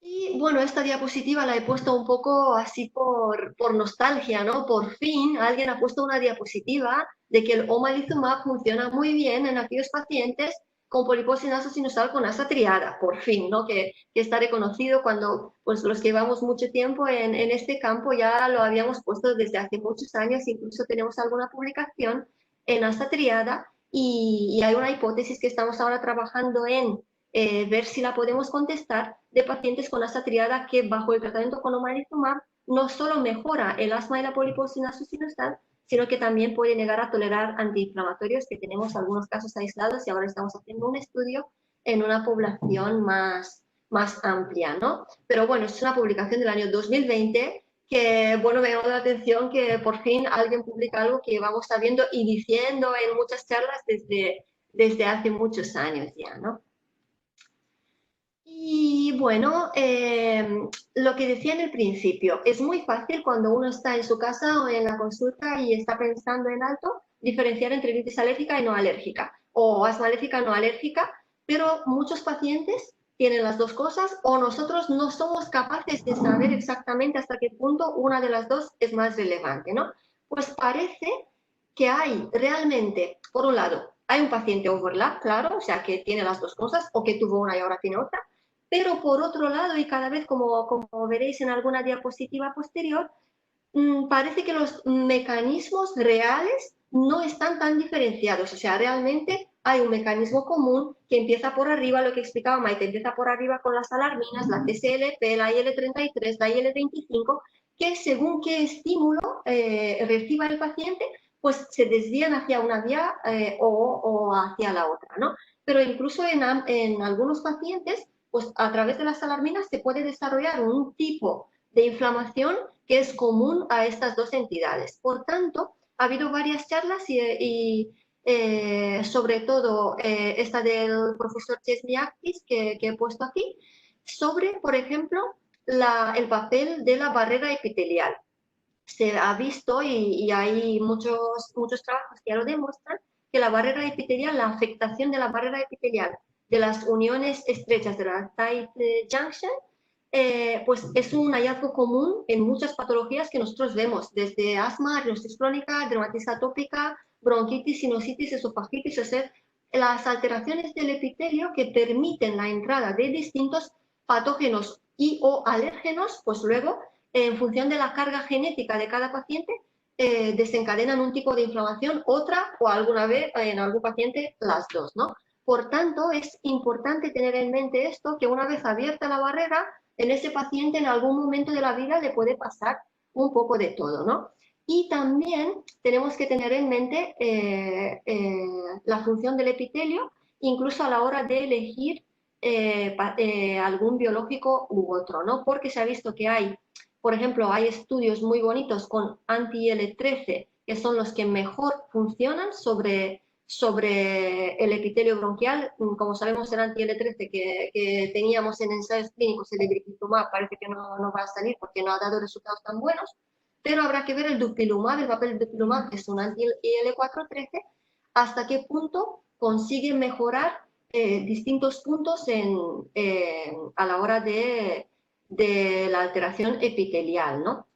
Y bueno, esta diapositiva la he puesto un poco así por nostalgia, ¿no? Por fin alguien ha puesto una diapositiva de que el omalizumab funciona muy bien en aquellos pacientes con poliposis nasosinusal con asa triada, por fin, ¿no? Que está reconocido cuando pues, los que llevamos mucho tiempo en este campo ya lo habíamos puesto desde hace muchos años, incluso tenemos alguna publicación en asa triada y hay una hipótesis que estamos ahora trabajando en ver si la podemos contestar de pacientes con asa triada que bajo el tratamiento con omalizumab no solo mejora el asma y la poliposis nasosinusal, sino que también puede llegar a tolerar antiinflamatorios, que tenemos algunos casos aislados y ahora estamos haciendo un estudio en una población más amplia, ¿no? Pero bueno, es una publicación del año 2020 que, bueno, me llamó la atención que por fin alguien publica algo que vamos sabiendo y diciendo en muchas charlas desde hace muchos años ya, ¿no? Y bueno, lo que decía en el principio, es muy fácil cuando uno está en su casa o en la consulta y está pensando en alto, diferenciar entre rinitis alérgica y no alérgica, o asma alérgica no alérgica, pero muchos pacientes tienen las dos cosas o nosotros no somos capaces de saber exactamente hasta qué punto una de las dos es más relevante, ¿no? Pues parece que hay realmente, por un lado, hay un paciente overlap, claro, o sea, que tiene las dos cosas o que tuvo una y ahora tiene otra, pero por otro lado, y cada vez como veréis en alguna diapositiva posterior, parece que los mecanismos reales no están tan diferenciados. O sea, realmente hay un mecanismo común que empieza por arriba, lo que explicaba Maite, empieza por arriba con las alarminas, la TSLP, la IL-33, la IL-25, que según qué estímulo reciba el paciente, pues se desvían hacia una vía o hacia la otra, ¿no? Pero incluso en algunos pacientes, pues a través de las alarminas se puede desarrollar un tipo de inflamación que es común a estas dos entidades. Por tanto, ha habido varias charlas y sobre todo esta del profesor Chesniakis que he puesto aquí, sobre, por ejemplo, el papel de la barrera epitelial. Se ha visto y hay muchos trabajos que ya lo demuestran, que la barrera epitelial, la afectación de la barrera epitelial de las uniones estrechas de la tight junction, pues es un hallazgo común en muchas patologías que nosotros vemos, desde asma, rinosis crónica, dermatitis atópica, bronquitis, sinusitis, esofagitis, o sea, las alteraciones del epitelio que permiten la entrada de distintos patógenos y o alérgenos, pues luego, en función de la carga genética de cada paciente, desencadenan un tipo de inflamación, otra o alguna vez en algún paciente las dos, ¿no? Por tanto, es importante tener en mente esto, que una vez abierta la barrera, en ese paciente en algún momento de la vida le puede pasar un poco de todo, ¿no? Y también tenemos que tener en mente la función del epitelio, incluso a la hora de elegir algún biológico u otro, ¿no? Porque se ha visto que hay, por ejemplo, hay estudios muy bonitos con anti-IL-13, que son los que mejor funcionan sobre el epitelio bronquial. Como sabemos, el anti-IL-13 que teníamos en ensayos clínicos, el ibrikizumab, parece que no va a salir porque no ha dado resultados tan buenos, pero habrá que ver el dupilumab, el papel del dupilumab, que es un anti-IL-4/13, hasta qué punto consigue mejorar distintos puntos a la hora de la alteración epitelial, ¿no?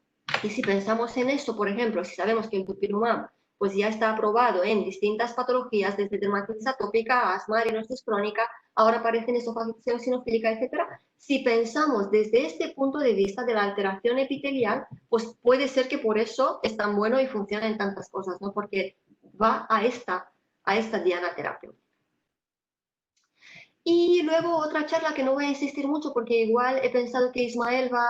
Y si pensamos en eso, por ejemplo, si sabemos que el dupilumab pues ya está aprobado en distintas patologías, desde dermatitis atópica, asma, rinosis crónica, ahora aparecen esofagitis eosinofílica, etcétera. Si pensamos desde este punto de vista de la alteración epitelial, pues puede ser que por eso es tan bueno y funciona en tantas cosas, ¿no? Porque va a esta diana terapéutica. Y luego otra charla que no voy a insistir mucho porque igual he pensado que Ismael va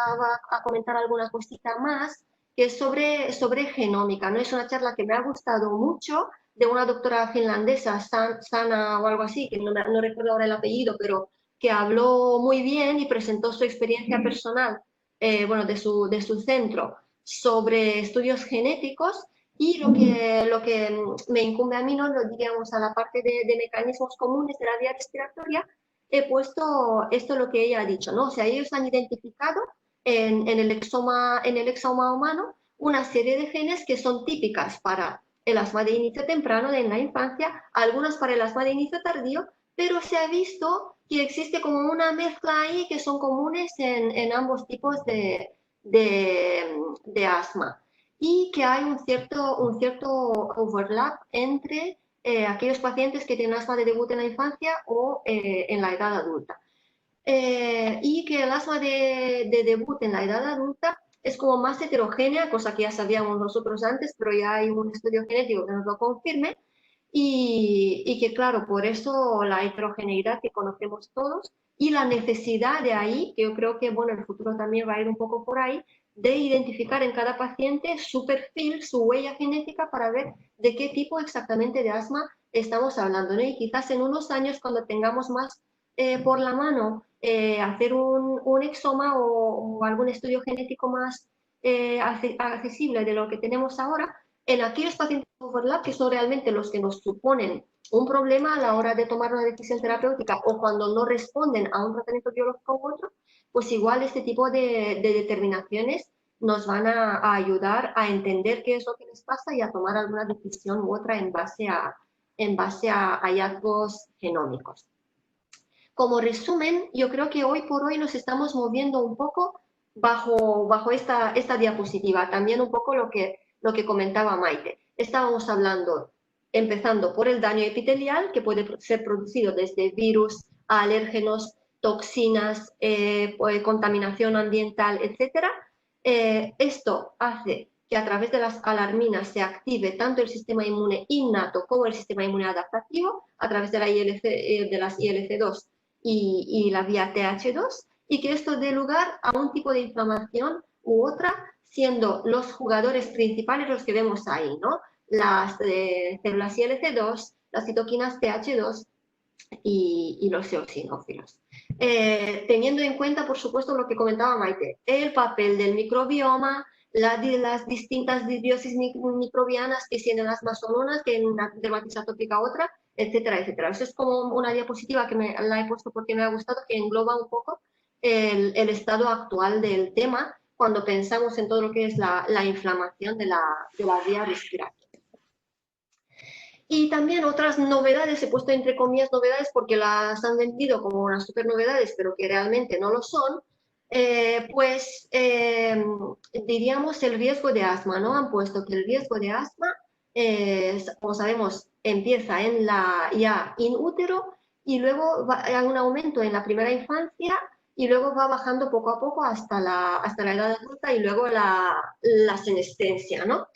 a comentar alguna cosita más, que es sobre genómica, ¿no? Es una charla que me ha gustado mucho, de una doctora finlandesa, Sana o algo así, que no recuerdo ahora el apellido, pero que habló muy bien y presentó su experiencia personal, bueno, de su centro, sobre estudios genéticos. Y lo que me incumbe a mí, ¿no? Lo diríamos a la parte de mecanismos comunes de la vía respiratoria, he puesto esto lo que ella ha dicho, ¿no? O sea, ellos han identificado en el exoma humano una serie de genes que son típicas para el asma de inicio temprano, en la infancia, algunas para el asma de inicio tardío, pero se ha visto que existe como una mezcla ahí que son comunes en ambos tipos de asma, y que hay un cierto overlap entre aquellos pacientes que tienen asma de debut en la infancia o en la edad adulta. Y que el asma de debut en la edad adulta es como más heterogénea, cosa que ya sabíamos nosotros antes, pero ya hay un estudio genético que nos lo confirme, y que claro, por eso la heterogeneidad que conocemos todos y la necesidad de ahí, que yo creo que bueno, el futuro también va a ir un poco por ahí, de identificar en cada paciente su perfil, su huella genética para ver de qué tipo exactamente de asma estamos hablando, ¿no? Y quizás en unos años, cuando tengamos más por la mano, hacer un exoma o algún estudio genético más accesible de lo que tenemos ahora, en aquellos pacientes de overlap, que son realmente los que nos suponen un problema a la hora de tomar una decisión terapéutica o cuando no responden a un tratamiento biológico u otro, pues igual este tipo de determinaciones nos van a ayudar a entender qué es lo que les pasa y a tomar alguna decisión u otra en base a hallazgos genómicos. Como resumen, yo creo que hoy por hoy nos estamos moviendo un poco bajo esta diapositiva, también un poco lo que comentaba Maite. Estábamos hablando, empezando por el daño epitelial, que puede ser producido desde virus a alérgenos, toxinas, contaminación ambiental, etc. Esto hace que a través de las alarminas se active tanto el sistema inmune innato como el sistema inmune adaptativo, a través de las ILC2 y la vía TH2, y que esto dé lugar a un tipo de inflamación u otra, siendo los jugadores principales los que vemos ahí, ¿no? Las células ILC2, las citoquinas TH2 y los eosinófilos. Teniendo en cuenta, por supuesto, lo que comentaba Maite, el papel del microbioma, las distintas disbiosis microbianas que tienen las masononas, que en una dermatitis atópica otra, etcétera, etcétera. Eso es como una diapositiva que la he puesto porque me ha gustado, que engloba un poco el estado actual del tema cuando pensamos en todo lo que es la inflamación de la vía respiratoria. Y también otras novedades, he puesto entre comillas novedades porque las han vendido como unas super novedades, pero que realmente no lo son, diríamos el riesgo de asma, ¿no? Han puesto que el riesgo de asma, como sabemos, empieza ya in útero y luego hay un aumento en la primera infancia y luego va bajando poco a poco hasta la edad adulta y luego la senescencia, ¿no?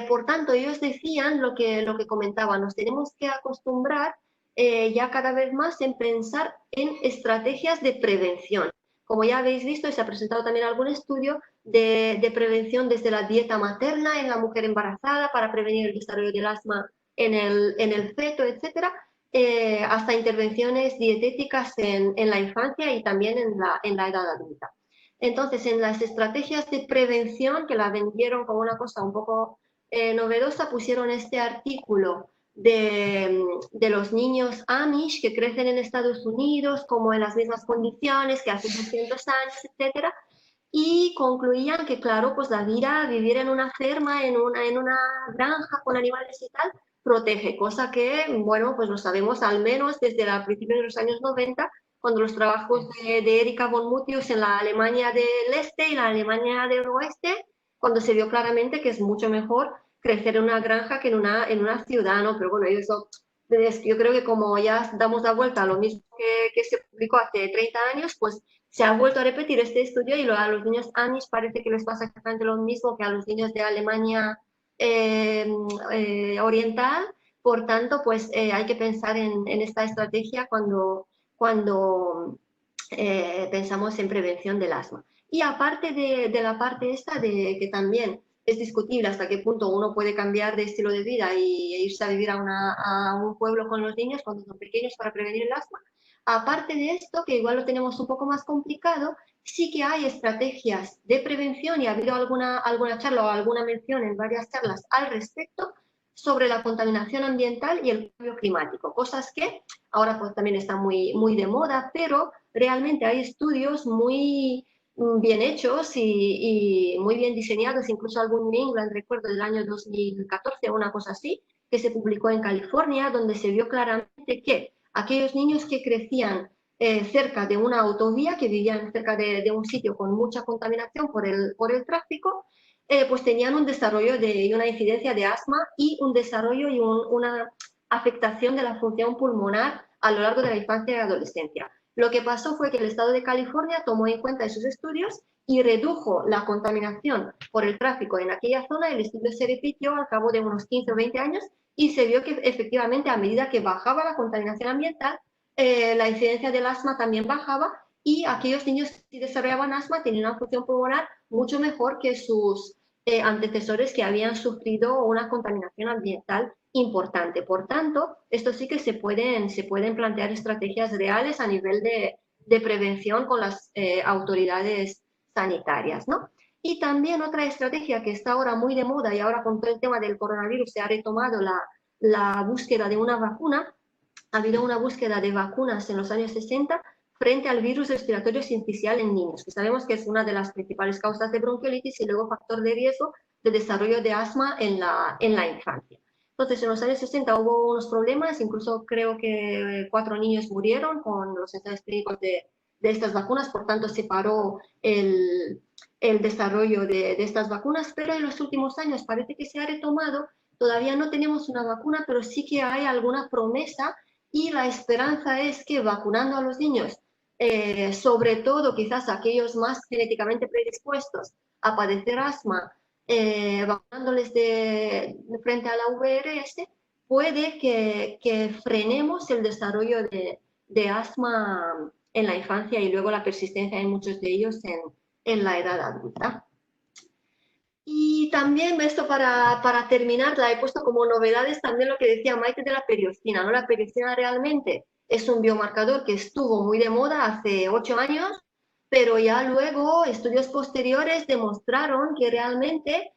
Por tanto, ellos decían lo que comentaban, nos tenemos que acostumbrar ya cada vez más en pensar en estrategias de prevención. Como ya habéis visto, y se ha presentado también algún estudio de prevención desde la dieta materna en la mujer embarazada para prevenir el desarrollo del asma en el feto, etcétera, hasta intervenciones dietéticas en la infancia y también en la edad adulta. Entonces, en las estrategias de prevención, que la vendieron como una cosa un poco novedosa, pusieron este artículo de los niños Amish que crecen en Estados Unidos, como en las mismas condiciones que hace 200 años, etcétera, y concluían que, claro, pues la vida, vivir en una ferma, en una granja con animales y tal, protege, cosa que, bueno, pues lo sabemos al menos desde el principio de los años 90, cuando los trabajos de Erika von Mutius en la Alemania del Este y la Alemania del Oeste, cuando se vio claramente que es mucho mejor crecer en una granja que en una ciudad, ¿no? Pero bueno, yo creo que como ya damos la vuelta a lo mismo que se publicó hace 30 años, pues se ha vuelto a repetir este estudio y a los niños Amish parece que les pasa exactamente lo mismo que a los niños de Alemania oriental. Por tanto, pues hay que pensar en esta estrategia cuando pensamos en prevención del asma. Y aparte de la parte esta de que también es discutible hasta qué punto uno puede cambiar de estilo de vida e irse a vivir a un pueblo con los niños cuando son pequeños para prevenir el asma. Aparte de esto, que igual lo tenemos un poco más complicado, sí que hay estrategias de prevención y ha habido alguna charla o alguna mención en varias charlas al respecto sobre la contaminación ambiental y el cambio climático, cosas que ahora pues también están muy de moda, pero realmente hay estudios muy bien hechos y muy bien diseñados, incluso algún New England, recuerdo, del año 2014 o una cosa así, que se publicó en California, donde se vio claramente que aquellos niños que crecían cerca de una autovía, que vivían cerca de un sitio con mucha contaminación por el tráfico, pues tenían un desarrollo y una incidencia de asma y un desarrollo y una afectación de la función pulmonar a lo largo de la infancia y adolescencia. Lo que pasó fue que el estado de California tomó en cuenta esos estudios y redujo la contaminación por el tráfico en aquella zona. El estudio se repitió al cabo de unos 15 o 20 años y se vio que efectivamente a medida que bajaba la contaminación ambiental, la incidencia del asma también bajaba y aquellos niños que desarrollaban asma tenían una función pulmonar mucho mejor que sus antecesores que habían sufrido una contaminación ambiental importante. Por tanto, esto sí que se pueden plantear estrategias reales a nivel de prevención con las autoridades sanitarias, ¿no? Y también otra estrategia que está ahora muy de moda y ahora con todo el tema del coronavirus se ha retomado la búsqueda de una vacuna. Ha habido una búsqueda de vacunas en los años 60 frente al virus respiratorio sincicial en niños, que sabemos que es una de las principales causas de bronquiolitis y luego factor de riesgo de desarrollo de asma en la infancia. Entonces, en los años 60 hubo unos problemas, incluso creo que 4 niños murieron con los ensayos clínicos de estas vacunas, por tanto se paró el desarrollo de estas vacunas, pero en los últimos años parece que se ha retomado. Todavía no tenemos una vacuna, pero sí que hay alguna promesa y la esperanza es que vacunando a los niños, sobre todo quizás aquellos más genéticamente predispuestos a padecer asma, vacunándoles frente a la VRS, puede que frenemos el desarrollo de asma en la infancia y luego la persistencia en muchos de ellos en la edad adulta. Y también esto para terminar, la he puesto como novedades también lo que decía Maite de la periostina, ¿no? La periostina realmente es un biomarcador que estuvo muy de moda hace 8 años, pero ya luego estudios posteriores demostraron que realmente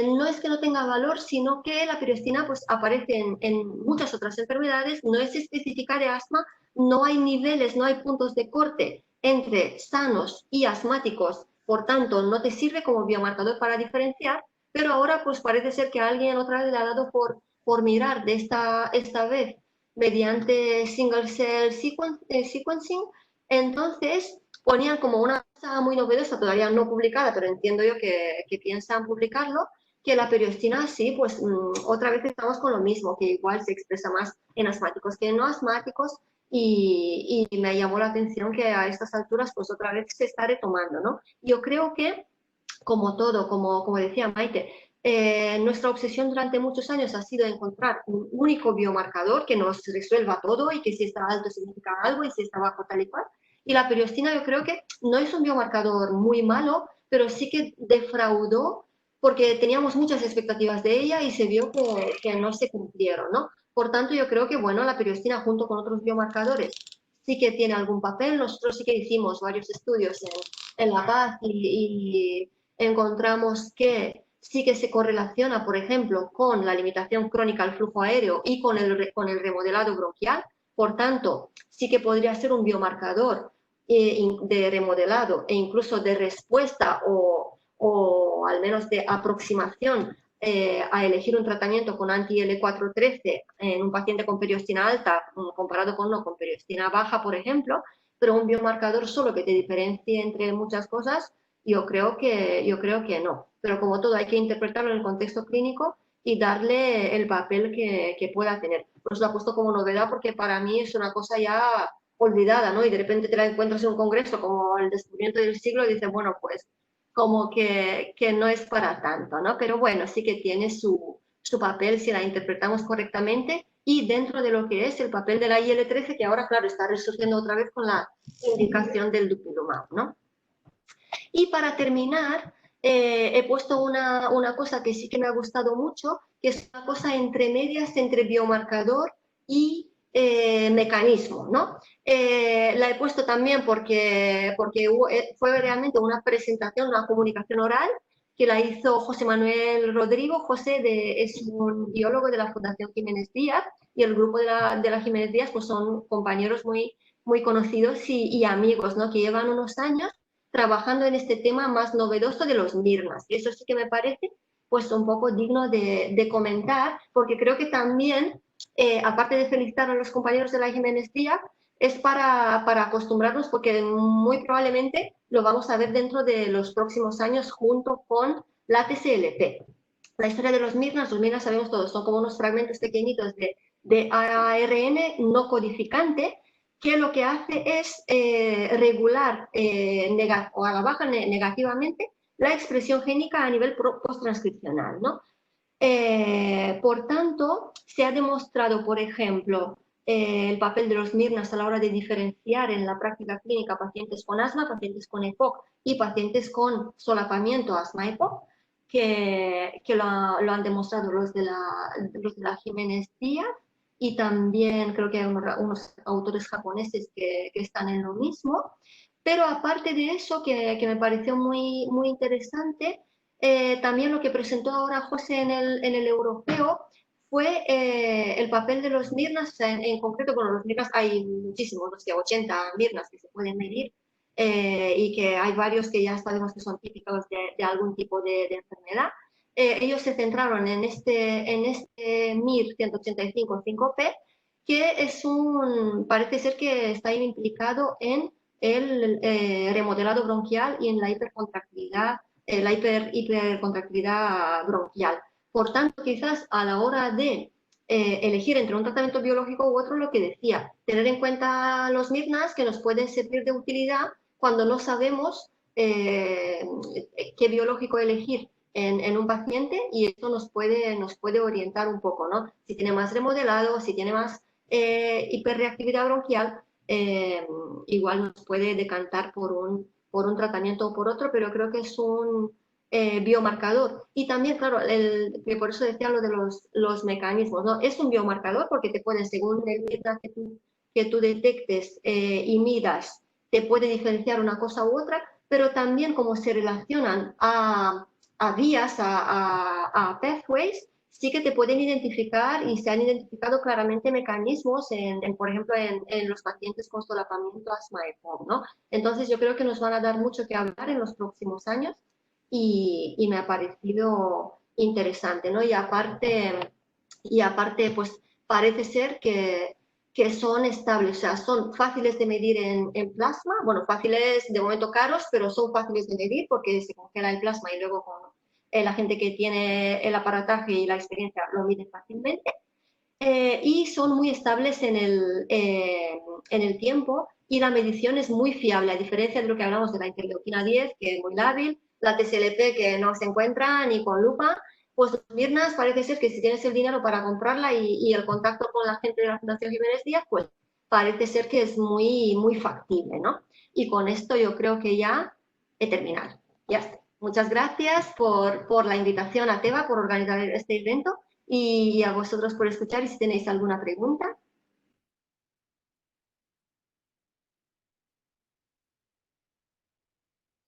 no es que no tenga valor, sino que la periostina pues, aparece en muchas otras enfermedades, no es específica de asma, no hay niveles, no hay puntos de corte entre sanos y asmáticos, por tanto no te sirve como biomarcador para diferenciar, pero ahora pues parece ser que alguien otra vez le ha dado por mirar de esta vez mediante single cell sequencing, entonces ponían como una cosa muy novedosa, todavía no publicada, pero entiendo yo que piensan publicarlo, que la periostina sí, pues otra vez estamos con lo mismo, que igual se expresa más en asmáticos que en no asmáticos, y me llamó la atención que a estas alturas pues otra vez se está retomando, ¿no? Yo creo que, como todo, como decía Maite, nuestra obsesión durante muchos años ha sido encontrar un único biomarcador que nos resuelva todo y que si está alto significa algo y si está bajo tal y cual. Y la periostina yo creo que no es un biomarcador muy malo, pero sí que defraudó porque teníamos muchas expectativas de ella y se vio que no se cumplieron, ¿no? Por tanto, yo creo que, bueno, la periostina junto con otros biomarcadores sí que tiene algún papel. Nosotros sí que hicimos varios estudios en La Paz y encontramos que sí que se correlaciona, por ejemplo, con la limitación crónica al flujo aéreo y con el remodelado bronquial. Por tanto, sí que podría ser un biomarcador de remodelado e incluso de respuesta o al menos de aproximación a elegir un tratamiento con anti-L4-13 en un paciente con periostina alta comparado con periostina baja, por ejemplo, pero un biomarcador solo que te diferencie entre muchas cosas, yo creo que no. Pero como todo, hay que interpretarlo en el contexto clínico y darle el papel que pueda tener. Pues lo he puesto como novedad porque para mí es una cosa ya olvidada, ¿no? Y de repente te la encuentras en un congreso como el descubrimiento del siglo y dices, bueno, pues como que no es para tanto, ¿no? Pero bueno, sí que tiene su papel si la interpretamos correctamente y dentro de lo que es el papel de la IL-13, que ahora, claro, está resurgiendo otra vez con la indicación del dupilumab, ¿no? Y para terminar, he puesto una cosa que sí que me ha gustado mucho, que es una cosa entre medias, entre biomarcador y mecanismo, ¿no? La he puesto también porque fue realmente una presentación, una comunicación oral que la hizo José Manuel Rodrigo. José es un biólogo de la Fundación Jiménez Díaz y el grupo de la Jiménez Díaz pues son compañeros muy, muy conocidos y amigos, ¿no? Que llevan unos años trabajando en este tema más novedoso de los MIRNAS. Y eso sí que me parece pues un poco digno de comentar, porque creo que también, aparte de felicitar a los compañeros de la Jiménez Díaz, es para acostumbrarnos, porque muy probablemente lo vamos a ver dentro de los próximos años junto con la TSLP. La historia de los MIRNAS sabemos todos, son como unos fragmentos pequeñitos de ARN no codificante, que lo que hace es regular o a la baja negativamente la expresión génica a nivel posttranscripcional, ¿no? Por tanto, se ha demostrado, por ejemplo, el papel de los MIRNAS a la hora de diferenciar en la práctica clínica pacientes con asma, pacientes con EPOC y pacientes con solapamiento asma-EPOC, que lo han demostrado los de la Jiménez Díaz, y también creo que hay unos autores japoneses que están en lo mismo. Pero aparte de eso, que me pareció muy, muy interesante, también lo que presentó ahora José en el europeo fue el papel de los MIRNAS, en concreto, bueno, los MIRNAS hay muchísimos, no sé, 80 MIRNAS que se pueden medir, y que hay varios que ya sabemos que son típicos de algún tipo de enfermedad. Ellos se centraron en este MIR 185-5P, que parece ser que está implicado en el remodelado bronquial y en la hipercontractilidad, hipercontractilidad bronquial. Por tanto, quizás a la hora de elegir entre un tratamiento biológico u otro, lo que decía, tener en cuenta los MIRNAS que nos pueden servir de utilidad cuando no sabemos qué biológico elegir en un paciente, y esto nos puede orientar un poco, ¿no? Si tiene más remodelado, si tiene más hiperreactividad bronquial, igual nos puede decantar por un tratamiento o por otro, pero creo que es un biomarcador. Y también, claro, que por eso decía lo de los mecanismos, ¿no? Es un biomarcador porque te puede, según el MIRNAS que tú detectes y midas, te puede diferenciar una cosa u otra, pero también cómo se relacionan a vías, a pathways, sí que te pueden identificar y se han identificado claramente mecanismos, por ejemplo, en los pacientes con solapamiento, asma EPOC, ¿no? Entonces yo creo que nos van a dar mucho que hablar en los próximos años y me ha parecido interesante, ¿no? Y aparte pues parece ser que son estables, o sea, son fáciles de medir en plasma, bueno, fáciles de momento caros, pero son fáciles de medir porque se congela el plasma y luego con la gente que tiene el aparataje y la experiencia lo mide fácilmente. Y son muy estables en el tiempo y la medición es muy fiable, a diferencia de lo que hablamos de la interleuquina 10, que es muy lábil, la TSLP que no se encuentra ni con lupa. Pues los Mirnas parece ser que si tienes el dinero para comprarla y el contacto con la gente de la Fundación Jiménez Díaz, pues parece ser que es muy, muy factible, ¿no? Y con esto yo creo que ya he terminado. Ya está. Muchas gracias por la invitación a Teva, por organizar este evento y a vosotros por escuchar y si tenéis alguna pregunta.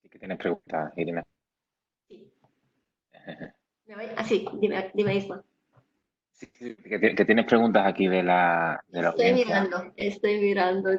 Sí que tienes preguntas, Irina. Sí. Sí, dime Isma. Sí, que tienes preguntas aquí de la audiencia. Estoy mirando.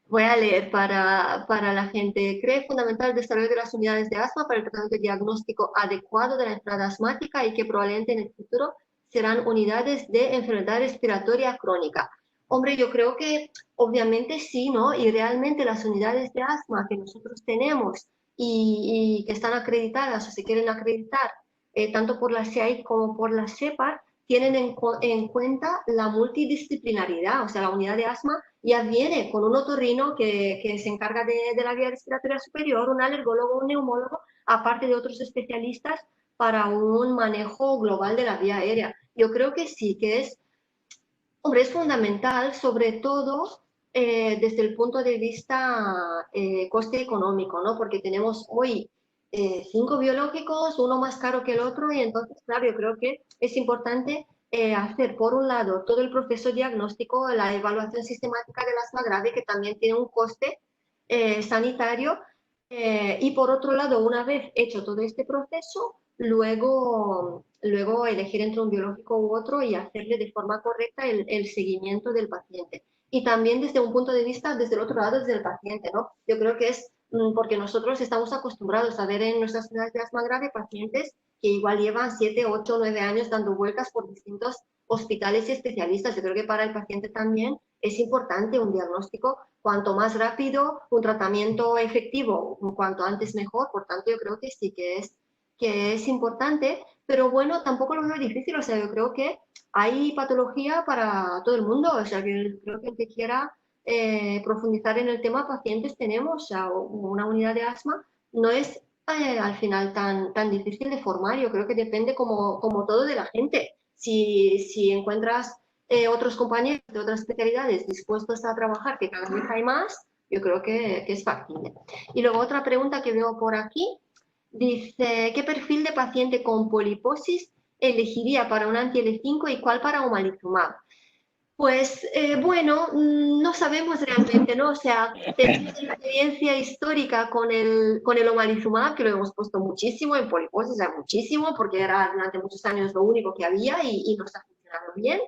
Voy a leer para la gente. ¿Cree fundamental el desarrollo de las unidades de asma para el tratamiento diagnóstico adecuado de la enfermedad asmática y que probablemente en el futuro serán unidades de enfermedad respiratoria crónica? Hombre, yo creo que obviamente sí, ¿no? Y realmente las unidades de asma que nosotros tenemos y que están acreditadas o se quieren acreditar tanto por la CIAIC como por la SEPAR, tienen en cuenta la multidisciplinaridad, o sea, la unidad de asma ya viene con un otorrino que se encarga de la vía respiratoria superior, un alergólogo, un neumólogo, aparte de otros especialistas para un manejo global de la vía aérea. Yo creo que sí, que es fundamental, sobre todo desde el punto de vista coste económico, ¿no? Porque tenemos hoy 5 biológicos, uno más caro que el otro, y entonces, claro, yo creo que es importante hacer, por un lado, todo el proceso diagnóstico, la evaluación sistemática del asma grave, que también tiene un coste sanitario, y por otro lado, una vez hecho todo este proceso, luego elegir entre un biológico u otro y hacerle de forma correcta el seguimiento del paciente. Y también desde un punto de vista, desde el otro lado, desde el paciente, ¿no? Yo creo que es porque nosotros estamos acostumbrados a ver en nuestras unidades de asma grave pacientes que igual llevan 7, 8, 9 años dando vueltas por distintos hospitales y especialistas. Yo creo que para el paciente también es importante un diagnóstico cuanto más rápido, un tratamiento efectivo, cuanto antes mejor. Por tanto, yo creo que sí que es importante, pero bueno, tampoco lo veo difícil. O sea, yo creo que hay patología para todo el mundo. O sea, que creo que el que quiera profundizar en el tema, pacientes tenemos. O sea, una unidad de asma no es al final tan difícil de formar. Yo creo que depende como todo de la gente. Si encuentras otros compañeros de otras especialidades dispuestos a trabajar, que cada vez hay más, yo creo que es factible. Y luego otra pregunta que veo por aquí, dice, ¿qué perfil de paciente con poliposis elegiría para un anti-L5 y cuál para omalizumab? Pues bueno, no sabemos realmente, ¿no? O sea, tenemos experiencia histórica con el omalizumab, que lo hemos puesto muchísimo en poliposis, o sea, muchísimo, porque era durante muchos años lo único que había y nos ha funcionado bien.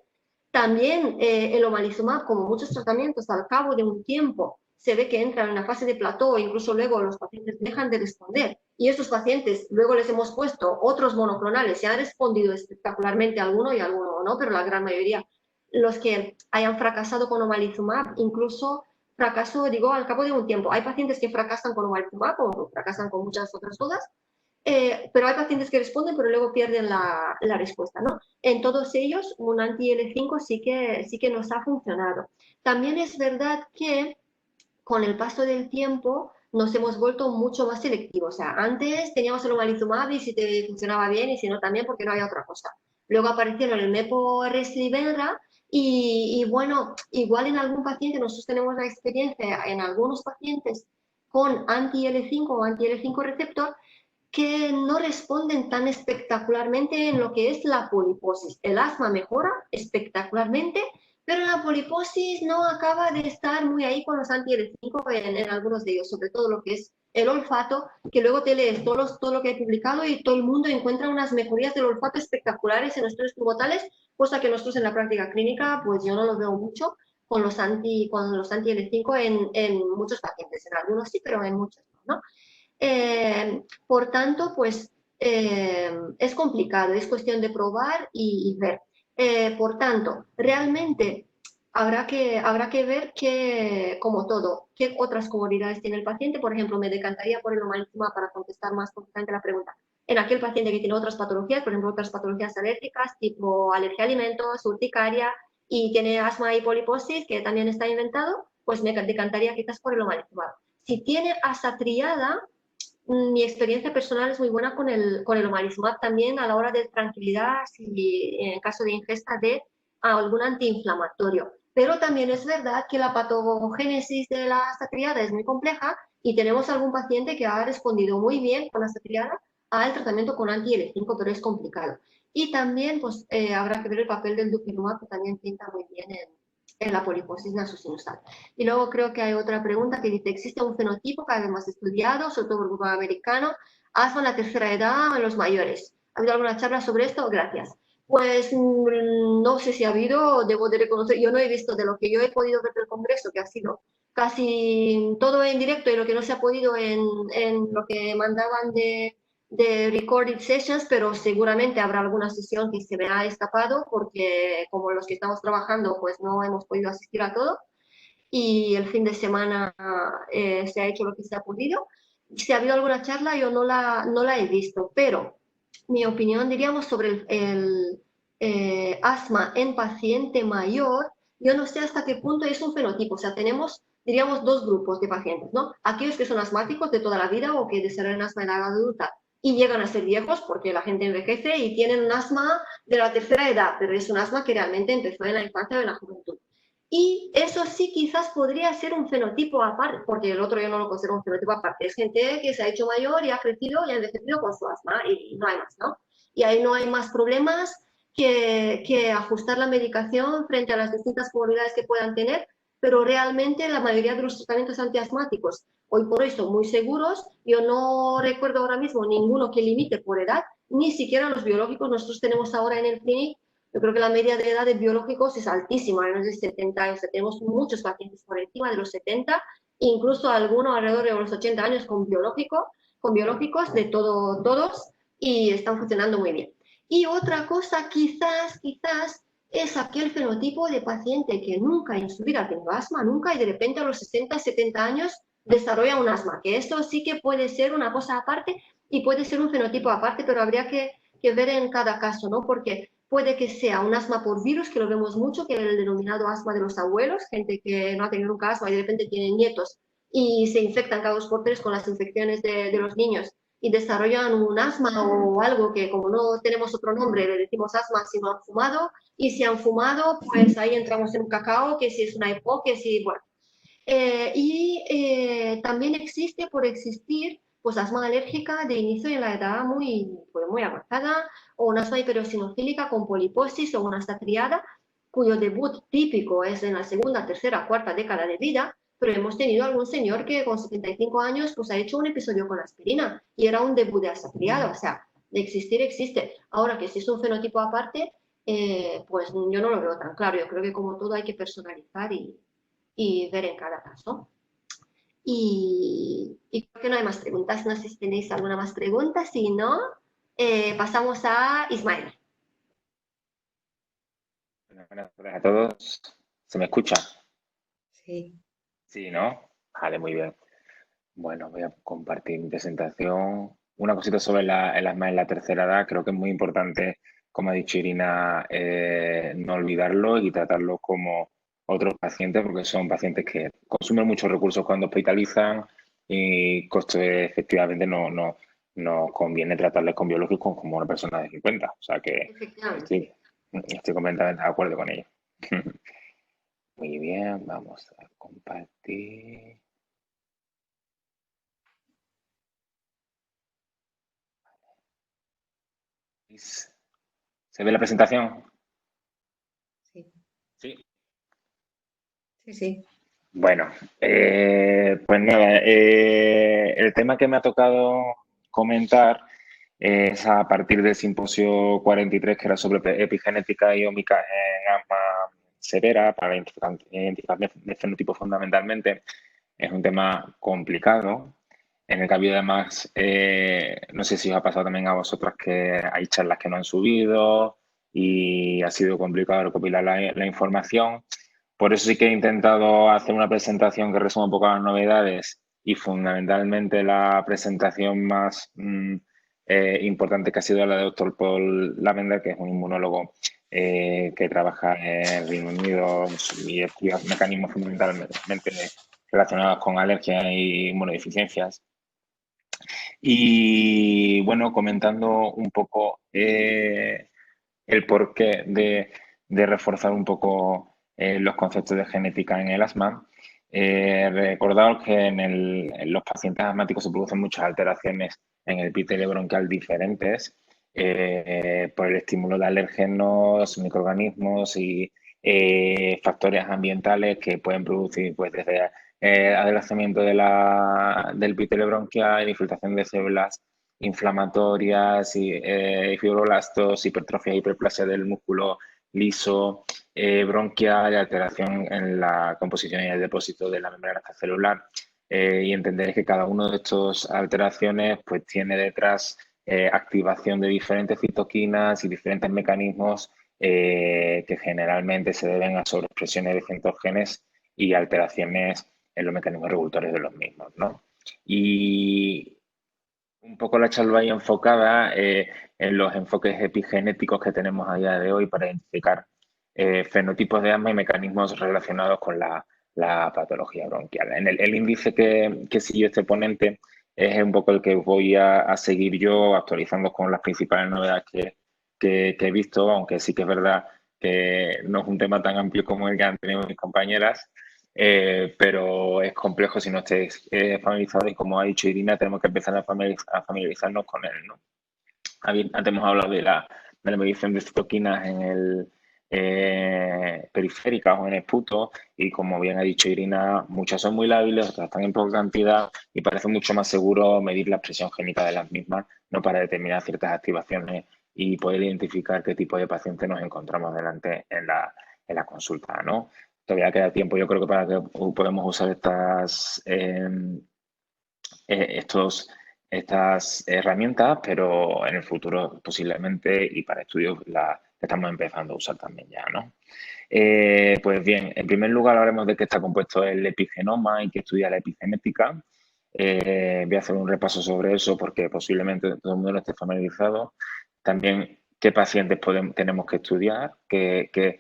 También el omalizumab, como muchos tratamientos, al cabo de un tiempo se ve que entran en una fase de plató o incluso luego los pacientes dejan de responder. Y estos pacientes luego les hemos puesto otros monoclonales y han respondido espectacularmente alguno y alguno no, pero la gran mayoría, los que hayan fracasado con omalizumab, incluso fracaso, digo, al cabo de un tiempo. Hay pacientes que fracasan con omalizumab, como fracasan con muchas otras cosas, pero hay pacientes que responden, pero luego pierden la respuesta, ¿no? En todos ellos, un anti-L5 sí que nos ha funcionado. También es verdad que con el paso del tiempo nos hemos vuelto mucho más selectivos. O sea, antes teníamos el omalizumab y si te funcionaba bien y si no también porque no había otra cosa. Luego aparecieron el MEPO, RESLI, Venra y bueno, igual en algún paciente, nosotros tenemos la experiencia en algunos pacientes con anti-L5 o anti-L5 receptor que no responden tan espectacularmente en lo que es la poliposis. El asma mejora espectacularmente, pero la poliposis no acaba de estar muy ahí con los anti-L5 en algunos de ellos, sobre todo lo que es el olfato, que luego te lees todo lo que he publicado y todo el mundo encuentra unas mejorías del olfato espectaculares en los estudios tubotales, cosa que nosotros en la práctica clínica, pues yo no lo veo mucho con los anti-L5 en muchos pacientes, en algunos sí, pero en muchos no. Por tanto, pues es complicado, es cuestión de probar y ver. Por tanto, realmente habrá que ver que, como todo, qué otras comorbilidades tiene el paciente. Por ejemplo, me decantaría por el omalizumab para contestar más concretamente la pregunta. En aquel paciente que tiene otras patologías, por ejemplo, otras patologías alérgicas, tipo alergia a alimentos, urticaria, y tiene asma y poliposis, que también está inventado, pues me decantaría quizás por el omalizumab. Si tiene asatriada, mi experiencia personal es muy buena con el omalizumab también a la hora de tranquilidad si en caso de ingesta de algún antiinflamatorio. Pero también es verdad que la patogénesis de la asatriada es muy compleja y tenemos algún paciente que ha respondido muy bien con la asatriada al tratamiento con anti-L5, pero es complicado. Y también pues, habrá que ver el papel del dupilumab, que también pinta muy bien en la poliposis nasosinusal. Y luego creo que hay otra pregunta que dice, ¿existe un fenotipo cada vez más estudiado, sobre todo por el grupo americano, asma en la tercera edad en los mayores? ¿Ha habido alguna charla sobre esto? Gracias. Pues no sé si ha habido, debo de reconocer, yo no he visto de lo que yo he podido ver del Congreso, que ha sido casi todo en directo y lo que no se ha podido en lo que mandaban de recorded sessions, pero seguramente habrá alguna sesión que se me ha escapado porque como los que estamos trabajando pues no hemos podido asistir a todo y el fin de semana se ha hecho lo que se ha podido. Si ha habido alguna charla yo no la he visto, pero mi opinión diríamos sobre el asma en paciente mayor, yo no sé hasta qué punto es un fenotipo, o sea, tenemos diríamos dos grupos de pacientes, ¿no? Aquellos que son asmáticos de toda la vida o que desarrollan asma en la edad adulta y llegan a ser viejos porque la gente envejece y tienen un asma de la tercera edad, pero es un asma que realmente empezó en la infancia o en la juventud. Y eso sí quizás podría ser un fenotipo aparte, porque el otro yo no lo considero un fenotipo aparte, es gente que se ha hecho mayor y ha crecido y ha envejecido con su asma y no hay más, ¿no? Y ahí no hay más problemas que ajustar la medicación frente a las distintas comorbilidades que puedan tener, pero realmente la mayoría de los tratamientos antiasmáticos hoy por hoy son muy seguros. Yo no recuerdo ahora mismo ninguno que limite por edad, ni siquiera los biológicos. Nosotros tenemos ahora en el clinic, yo creo que la media de edad de biológicos es altísima, menos de 70 años. Tenemos muchos pacientes por encima de los 70, incluso algunos alrededor de los 80 años con biológicos de todos, y están funcionando muy bien. Y otra cosa quizás es aquel fenotipo de paciente que nunca en su vida ha tenido asma, nunca, y de repente a los 60, 70 años desarrolla un asma, que esto sí que puede ser una cosa aparte y puede ser un fenotipo aparte, pero habría que ver en cada caso, ¿no? Porque puede que sea un asma por virus, que lo vemos mucho, que es el denominado asma de los abuelos, gente que no ha tenido nunca asma y de repente tienen nietos y se infectan cada 2 por 3 con las infecciones de los niños y desarrollan un asma o algo que como no tenemos otro nombre le decimos asma si no han fumado, y si han fumado pues ahí entramos en un cacao, que si es una EPOC, que si, bueno. También existe por existir pues asma alérgica de inicio en la edad muy avanzada, o una asma hiperosinofílica con poliposis o una asatriada, cuyo debut típico es en la segunda, tercera, cuarta década de vida, pero hemos tenido algún señor que con 75 años pues ha hecho un episodio con aspirina y era un debut de asatriada, o sea, de existir existe. Ahora que si es un fenotipo aparte, pues yo no lo veo tan claro. Yo creo que como todo hay que personalizar y ver en cada caso. Y creo que no hay más preguntas. No sé si tenéis alguna más pregunta. Si no, pasamos a Ismael. Buenas tardes a todos. ¿Se me escucha? Sí. Sí, ¿no? Vale, muy bien. Bueno, voy a compartir mi presentación. Una cosita sobre el asma en la tercera edad. Creo que es muy importante, como ha dicho Irina, no olvidarlo y tratarlo como otros pacientes, porque son pacientes que consumen muchos recursos cuando hospitalizan y efectivamente no conviene tratarles con biológicos como una persona de 50. O sea que estoy completamente de acuerdo con ello. Muy bien, vamos a compartir. ¿Se ve la presentación? Sí. Sí. Sí, sí. Bueno, pues nada, el tema que me ha tocado comentar es a partir del simposio 43, que era sobre epigenética y ómica en asma severa para identificar de fenotipo fundamentalmente. Es un tema complicado, en el que ha habido además, no sé si os ha pasado también a vosotras que hay charlas que no han subido y ha sido complicado recopilar la información. Por eso sí que he intentado hacer una presentación que resuma un poco las novedades y fundamentalmente la presentación más importante que ha sido la de Dr. Paul Lavender, que es un inmunólogo que trabaja en Reino Unido y estudia mecanismos fundamentalmente relacionados con alergias y inmunodeficiencias. Y bueno, comentando un poco el porqué de reforzar un poco los conceptos de genética en el asma. Recordaos que en los pacientes asmáticos se producen muchas alteraciones en el epitelio bronquial diferentes por el estímulo de alérgenos, microorganismos y factores ambientales que pueden producir pues, desde adelgazamiento del epitelio bronquial, infiltración de células inflamatorias, y fibroblastos, hipertrofia e hiperplasia del músculo liso, bronquial, alteración en la composición y el depósito de la membrana celular. Y entender que cada una de estas alteraciones pues, tiene detrás activación de diferentes citoquinas y diferentes mecanismos que generalmente se deben a sobreexpresiones de ciertos genes y alteraciones en los mecanismos reguladores de los mismos, ¿no? Y un poco la charla ahí enfocada en los enfoques epigenéticos que tenemos a día de hoy para identificar fenotipos de asma y mecanismos relacionados con la patología bronquial. El índice que siguió este ponente es un poco el que voy a seguir yo actualizando con las principales novedades que he visto, aunque sí que es verdad que no es un tema tan amplio como el que han tenido mis compañeras, pero es complejo si no estáis familiarizados y como ha dicho Irina, tenemos que empezar a familiarizarnos con él, ¿no? Antes hemos hablado de la medición de citoquinas en el periféricas o en esputo y como bien ha dicho Irina, muchas son muy lábiles, otras están en poca cantidad y parece mucho más seguro medir la expresión génica de las mismas, no para determinar ciertas activaciones y poder identificar qué tipo de paciente nos encontramos delante en la consulta, ¿no? Todavía queda tiempo, yo creo que para que podamos usar estas herramientas, pero en el futuro posiblemente y para estudios las estamos empezando a usar también ya, ¿no? Pues bien, en primer lugar hablaremos de qué está compuesto el epigenoma y qué estudia la epigenética. Voy a hacer un repaso sobre eso porque posiblemente todo el mundo no esté familiarizado. También qué pacientes tenemos que estudiar, qué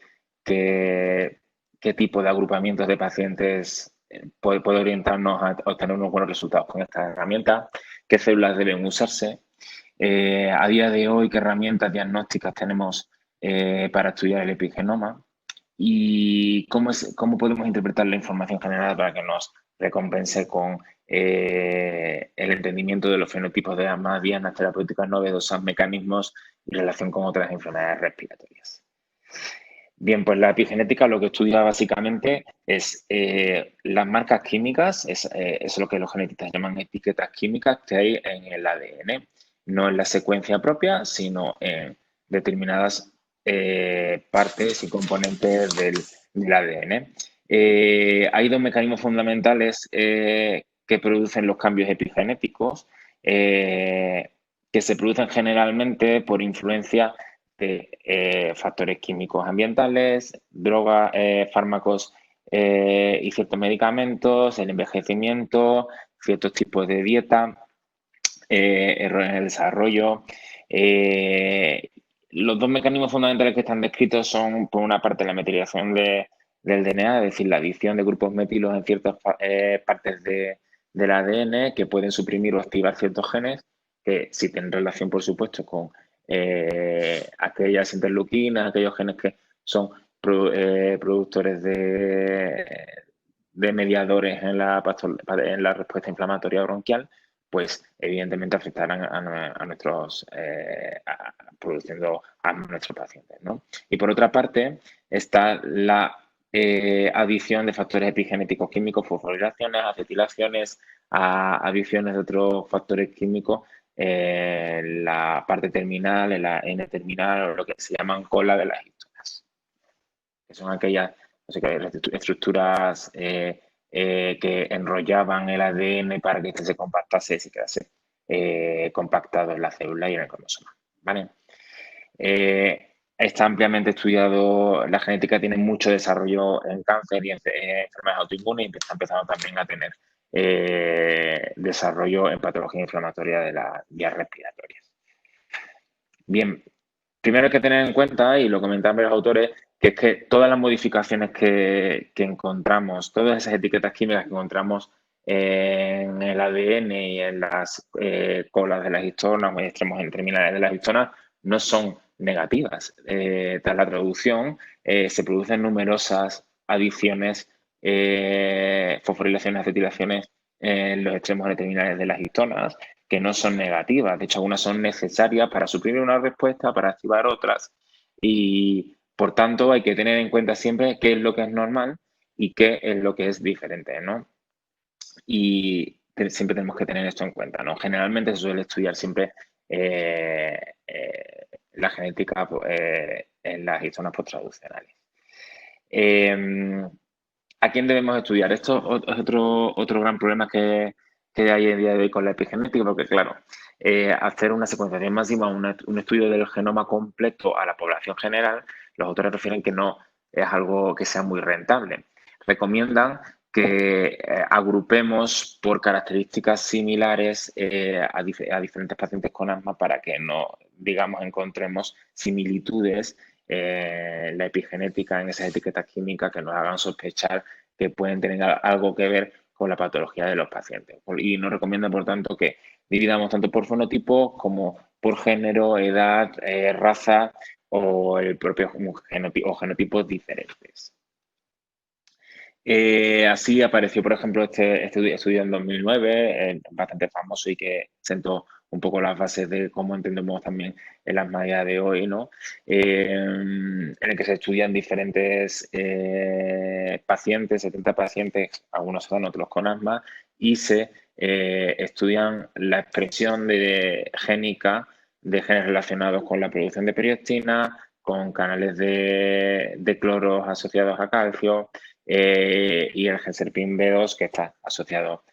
tipo de agrupamientos de pacientes puede orientarnos a obtener unos buenos resultados con esta herramienta, qué células deben usarse, a día de hoy qué herramientas diagnósticas tenemos para estudiar el epigenoma y cómo podemos interpretar la información generada para que nos recompense con el entendimiento de los fenotipos de asma, dianas terapéuticas novedosas, mecanismos y relación con otras enfermedades respiratorias. Bien, pues la epigenética lo que estudia básicamente es las marcas químicas, es lo que los genetistas llaman etiquetas químicas que hay en el ADN, no en la secuencia propia, sino en determinadas partes y componentes del ADN. Hay dos mecanismos fundamentales que producen los cambios epigenéticos, que se producen generalmente por influencia de factores químicos ambientales, drogas, fármacos y ciertos medicamentos, el envejecimiento, ciertos tipos de dieta, errores en el desarrollo. Los dos mecanismos fundamentales que están descritos son, por una parte, la metilación del DNA, es decir, la adición de grupos metilos en ciertas partes del ADN que pueden suprimir o activar ciertos genes, que sí tienen relación, por supuesto, con aquellas interleuquinas, aquellos genes que son productores de mediadores en la respuesta inflamatoria bronquial, pues evidentemente afectarán a nuestros produciendo a nuestros pacientes, ¿no? Y por otra parte está la adición de factores epigenéticos químicos, fosforilaciones, acetilaciones, adiciones de otros factores químicos en la parte terminal, en la N-terminal, o lo que se llaman cola de las histonas, que son aquellas estructuras que enrollaban el ADN para que este se compactase y se quedase compactado en la célula y en el cromosoma, ¿vale? Está ampliamente estudiado, la genética tiene mucho desarrollo en cáncer y en enfermedades autoinmunes, y está empezando también a tener desarrollo en patología inflamatoria de las vías respiratorias. Bien, primero hay que tener en cuenta, y lo comentaban los autores, que es que todas las modificaciones que encontramos, todas esas etiquetas químicas que encontramos en el ADN y en las colas de las histonas o extremos terminales de las histonas no son negativas. Tras la traducción se producen numerosas adiciones, fosforilaciones, acetilaciones en los extremos terminales de las histonas, que no son negativas. De hecho, algunas son necesarias para suprimir una respuesta, para activar otras, y por tanto hay que tener en cuenta siempre qué es lo que es normal y qué es lo que es diferente, ¿no? Y siempre tenemos que tener esto en cuenta, ¿no? Generalmente se suele estudiar siempre la genética en las histonas posttraduccionales. ¿A quién debemos estudiar? Esto es otro gran problema que hay en día de hoy con la epigenética, porque claro, hacer una secuenciación masiva, un estudio del genoma completo a la población general, los autores refieren que no es algo que sea muy rentable. Recomiendan que agrupemos por características similares a diferentes pacientes con asma para que no, digamos, encontremos similitudes la epigenética en esas etiquetas químicas que nos hagan sospechar que pueden tener algo que ver con la patología de los pacientes. Y nos recomienda, por tanto, que dividamos tanto por fenotipos como por género, edad, raza o el propio genotipos diferentes. Así apareció, por ejemplo, este estudio en 2009, bastante famoso y que sentó un poco las bases de cómo entendemos también el asma a día de hoy, ¿no? En el que se estudian diferentes pacientes, 70 pacientes, algunos son otros con asma, y se estudian la expresión génica de genes relacionados con la producción de periostina, con canales de cloros asociados a calcio, y el G-SERPIN B2, que está asociado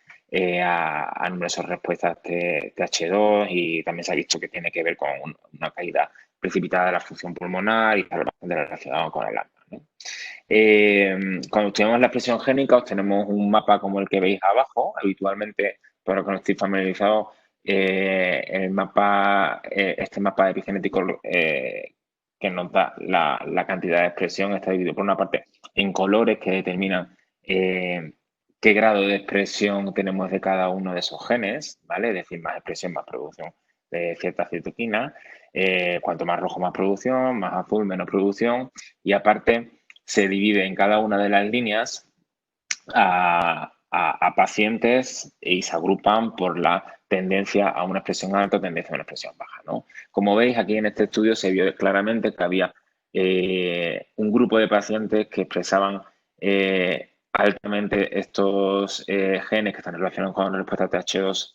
a numerosas respuestas TH2, y también se ha visto que tiene que ver con una caída precipitada de la función pulmonar y está bastante relacionado con el asma, ¿no? Cuando estudiamos la expresión génica, obtenemos un mapa como el que veis abajo. Habitualmente, para los que no estoy familiarizados, este mapa epigenético que nos da la cantidad de expresión está dividido por una parte en colores que determinan qué grado de expresión tenemos de cada uno de esos genes, ¿vale? Es decir, más expresión, más producción de cierta citoquina. Cuanto más rojo, más producción, más azul, menos producción. Y aparte, se divide en cada una de las líneas a pacientes y se agrupan por la tendencia a una expresión alta o tendencia a una expresión baja, ¿no? Como veis, aquí en este estudio se vio claramente que había un grupo de pacientes que expresaban altamente estos genes que están relacionados con la respuesta TH2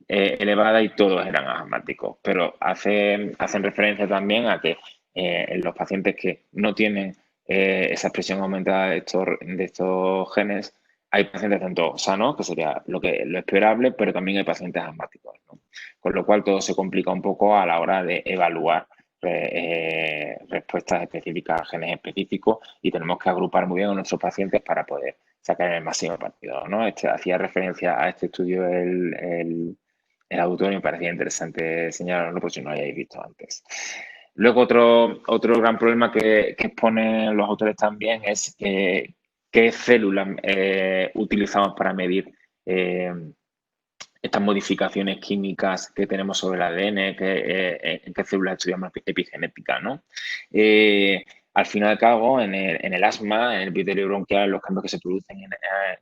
elevada, y todos eran asmáticos, pero hacen referencia también a que en los pacientes que no tienen esa expresión aumentada de estos genes, hay pacientes tanto sanos, que sería lo esperable, pero también hay pacientes asmáticos, ¿no? Con lo cual todo se complica un poco a la hora de evaluar respuestas específicas a genes específicos, y tenemos que agrupar muy bien a nuestros pacientes para poder sacar el máximo partido, ¿no? Hacía referencia a este estudio el autor, y me parecía interesante señalarlo por si no lo hayáis visto antes. Luego otro gran problema que exponen los autores también es qué células utilizamos para medir estas modificaciones químicas que tenemos sobre el ADN, en qué células estudiamos epigenética, ¿no? Al fin y al cabo, en el asma, en el epitelio bronquial, los cambios que se producen en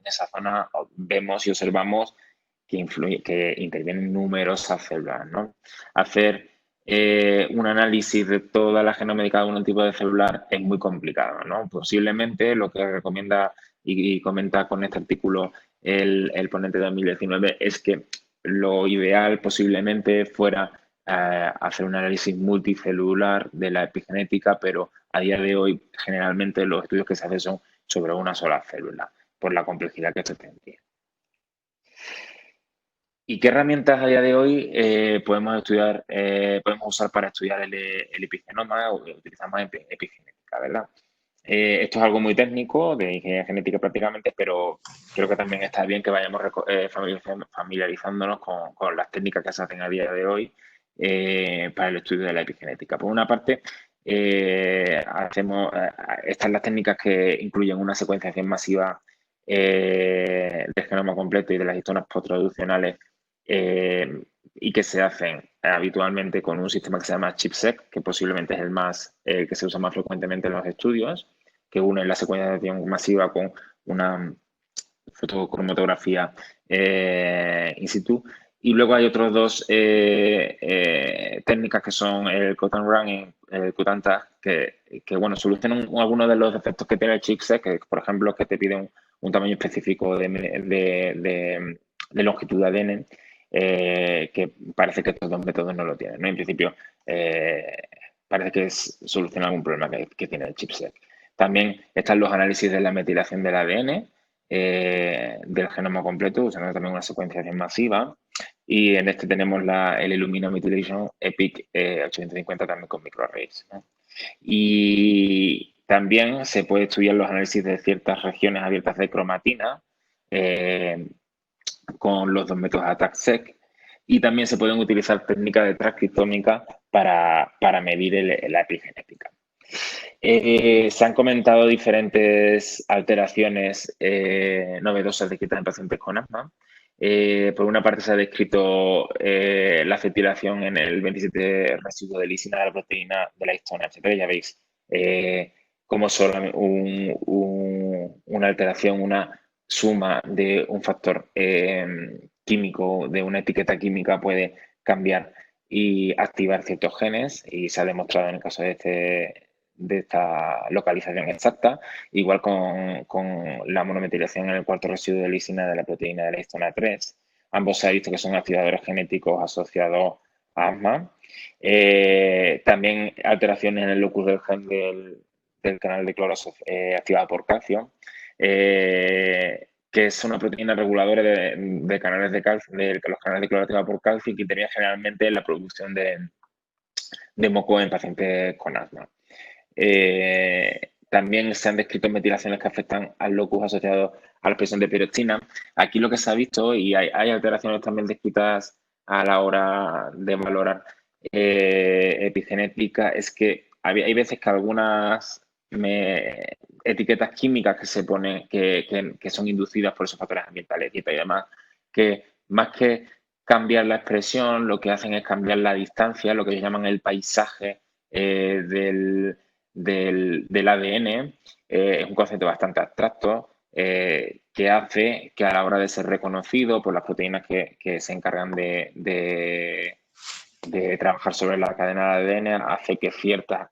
esa zona, vemos y observamos que intervienen numerosas células, ¿no? Hacer un análisis de toda la genoma de cada un tipo de celular es muy complicado, ¿no? Posiblemente lo que recomienda y comenta con este artículo el ponente de 2019 es que lo ideal posiblemente fuera hacer un análisis multicelular de la epigenética, pero a día de hoy generalmente los estudios que se hacen son sobre una sola célula, por la complejidad que esto tendría. ¿Y qué herramientas a día de hoy podemos usar para estudiar el epigenoma o utilizamos epigenética, ¿verdad? Esto es algo muy técnico, de ingeniería genética prácticamente, pero creo que también está bien que vayamos familiarizándonos con las técnicas que se hacen a día de hoy para el estudio de la epigenética. Por una parte, están las técnicas que incluyen una secuenciación masiva del genoma completo y de las histonas posttraduccionales y que se hacen habitualmente con un sistema que se llama ChIP-seq, que posiblemente es el que se usa más frecuentemente en los estudios, que une la secuenciación masiva con una fotocromatografía in situ. Y luego hay otros dos técnicas que son el cut and run y el cut and tag, que bueno, solucionan algunos de los defectos que tiene el ChIP-seq, que por ejemplo que te pide un tamaño específico de longitud de ADN, que parece que estos dos métodos no lo tienen, ¿no? En principio, parece que soluciona algún problema que tiene el ChIP-seq. También están los análisis de la metilación del ADN del genoma completo, usando también una secuenciación masiva. Y en este tenemos el Illumina Methylation EPIC 850 también con microarrays, ¿no? Y también se puede estudiar los análisis de ciertas regiones abiertas de cromatina con los dos métodos ATAC-seq, y también se pueden utilizar técnicas de transcriptómica para medir la epigenética. Se han comentado diferentes alteraciones novedosas descritas en pacientes con asma. Por una parte se ha descrito la fetilación en el 27 residuo de lisina de la proteína de la histona H3. Ya veis cómo solo una alteración, una suma de un factor químico, de una etiqueta química, puede cambiar y activar ciertos genes, y se ha demostrado en el caso de esta localización exacta, igual con la monometilación en el cuarto residuo de lisina de la proteína de la histona 3. Ambos se ha visto que son activadores genéticos asociados a asma. También alteraciones en el locus del gen del canal de cloro activada por calcio, que es una proteína reguladora de canales de calcio, de los canales de cloro activada por calcio, y que tenía generalmente la producción de moco en pacientes con asma. También se han descrito metilaciones que afectan al locus asociado a la expresión de piroxina. Aquí lo que se ha visto, y hay alteraciones también descritas a la hora de valorar epigenética, es que hay veces que algunas etiquetas químicas que se ponen, que son inducidas por esos factores ambientales y demás, que más que cambiar la expresión, lo que hacen es cambiar la distancia, lo que ellos llaman el paisaje del ADN. Es un concepto bastante abstracto que hace que a la hora de ser reconocido por las proteínas que se encargan de trabajar sobre la cadena de ADN, hace que ciertas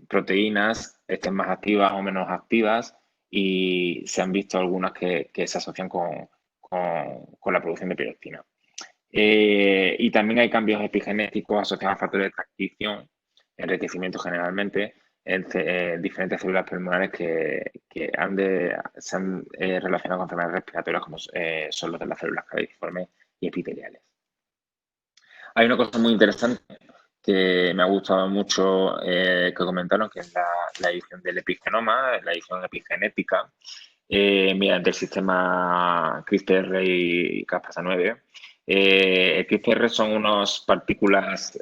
proteínas estén más activas o menos activas, y se han visto algunas que se asocian con la producción de piroxina. Y también hay cambios epigenéticos asociados a factores de transcripción, enriquecimiento generalmente, en diferentes células pulmonares que se han relacionado con enfermedades respiratorias, como son los de las células caliciformes y epiteliales. Hay una cosa muy interesante que me ha gustado mucho que comentaron, que es la edición del epigenoma, la edición epigenética, mediante el sistema CRISPR y Cas9. El CRISPR son unas partículas,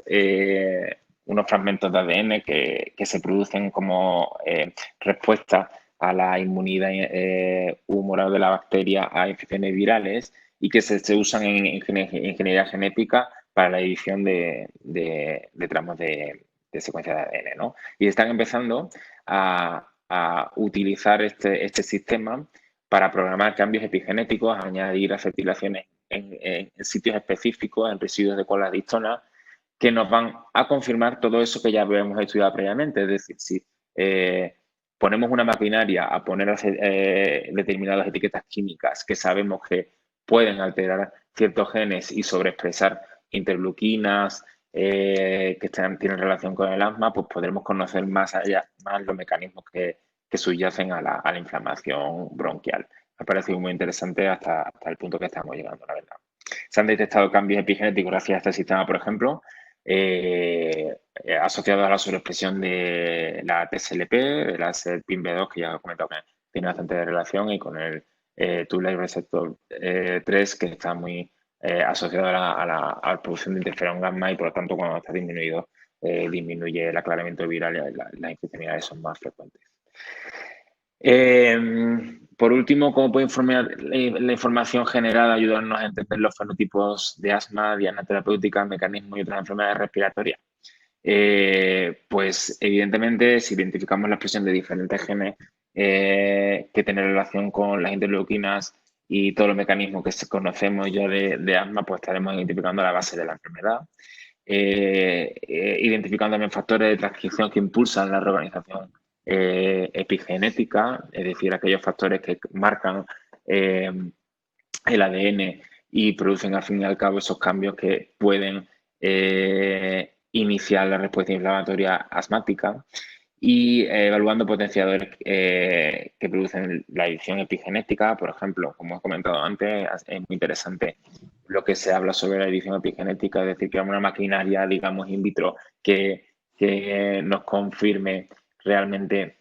unos fragmentos de ADN que se producen como respuesta a la inmunidad humoral de la bacteria a infecciones virales, y que se usan en ingeniería genética para la edición de tramos de secuencia de ADN, ¿no? Y están empezando a utilizar este sistema para programar cambios epigenéticos, a añadir acetilaciones en sitios específicos, en residuos de colas de histona, que nos van a confirmar todo eso que ya habíamos estudiado previamente. Es decir, si ponemos una maquinaria a poner determinadas etiquetas químicas que sabemos que pueden alterar ciertos genes y sobreexpresar interleuquinas que tienen relación con el asma, pues podremos conocer más los mecanismos que subyacen a la inflamación bronquial. Me ha parecido muy interesante hasta el punto que estamos llegando, la verdad. Se han detectado cambios epigenéticos gracias a este sistema, por ejemplo, asociado a la sobreexpresión de la TSLP, de la SERPINB2, que ya he comentado que tiene bastante relación, y con el Toll-like receptor 3, que está muy asociado a la producción de interferón gamma, y por lo tanto, cuando está disminuido, disminuye el aclaramiento viral y las infecciones son más frecuentes. Por último, ¿cómo puede la información generada ayudarnos a entender los fenotipos de asma, diana terapéutica, mecanismos y otras enfermedades respiratorias? Pues evidentemente, si identificamos la expresión de diferentes genes que tienen relación con las interleuquinas y todos los mecanismos que conocemos ya de asma, pues estaremos identificando la base de la enfermedad. Identificando también factores de transcripción que impulsan la reorganización epigenética, es decir, aquellos factores que marcan el ADN y producen al fin y al cabo esos cambios que pueden iniciar la respuesta inflamatoria asmática, y evaluando potenciadores que producen la edición epigenética. Por ejemplo, como he comentado antes, es muy interesante lo que se habla sobre la edición epigenética, es decir, que una maquinaria, digamos, in vitro que nos confirme realmente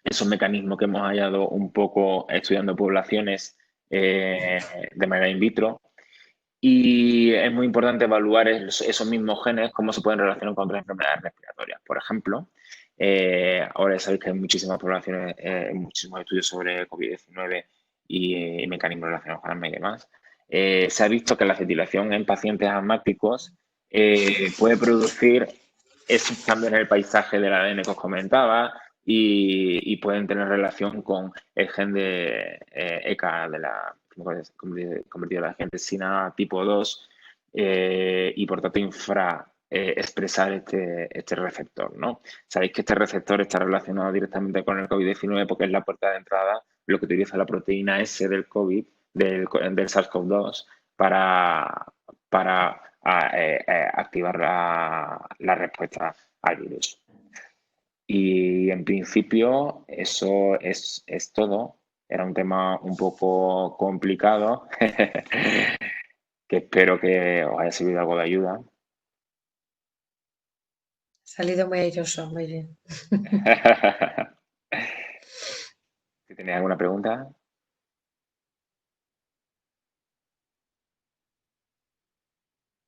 esos mecanismos que hemos hallado un poco estudiando poblaciones de manera in vitro. Y es muy importante evaluar esos mismos genes, cómo se pueden relacionar con otras enfermedades respiratorias. Por ejemplo, ahora ya sabéis que hay muchísimas poblaciones, muchísimos estudios sobre COVID-19 y mecanismos relacionados con asma y demás. Se ha visto que la acetilación en pacientes asmáticos puede producir esos cambios en el paisaje del ADN que os comentaba, y pueden tener relación con el gen de ECA, de la convertido a la angiotensina tipo 2, y por tanto expresar este receptor, ¿no? Sabéis que este receptor está relacionado directamente con el COVID-19 porque es la puerta de entrada, lo que utiliza la proteína S del COVID, del SARS-CoV-2, para activar la respuesta al virus. Y en principio eso es todo. Era un tema un poco complicado que espero que os haya servido algo de ayuda. Ha salido muy airoso, muy bien. Si tenéis alguna pregunta.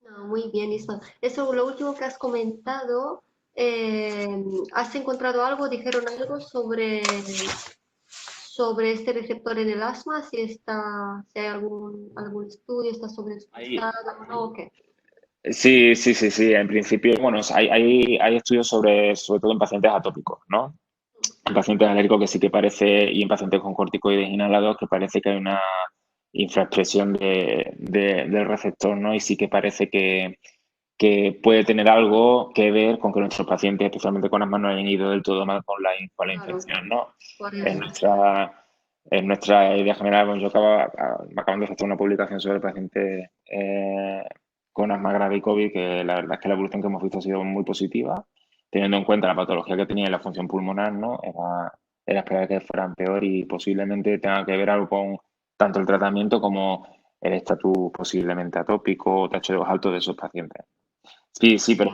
No, muy bien, Isma. Eso, lo último que has comentado, ¿has encontrado algo, dijeron algo sobre este receptor en el asma? Si hay algún estudio, está sobreexpresado o no, ¿o qué? Sí. En principio, bueno, hay estudios sobre todo en pacientes atópicos, ¿no? En pacientes alérgicos que sí que parece, y en pacientes con corticoides inhalados, que parece que hay una infraexpresión del receptor, ¿no? Y sí que parece que puede tener algo que ver con que nuestros pacientes, especialmente con asma, no hayan ido del todo mal con la infección, ¿no? En nuestra idea general, bueno, me acaban de hacer una publicación sobre pacientes con asma grave y COVID, que la verdad es que la evolución que hemos visto ha sido muy positiva, teniendo en cuenta la patología que tenía en la función pulmonar, ¿no? Era esperar que fueran peor, y posiblemente tenga que ver algo con tanto el tratamiento como el estatus posiblemente atópico o TH2 alto de esos pacientes. Sí, pero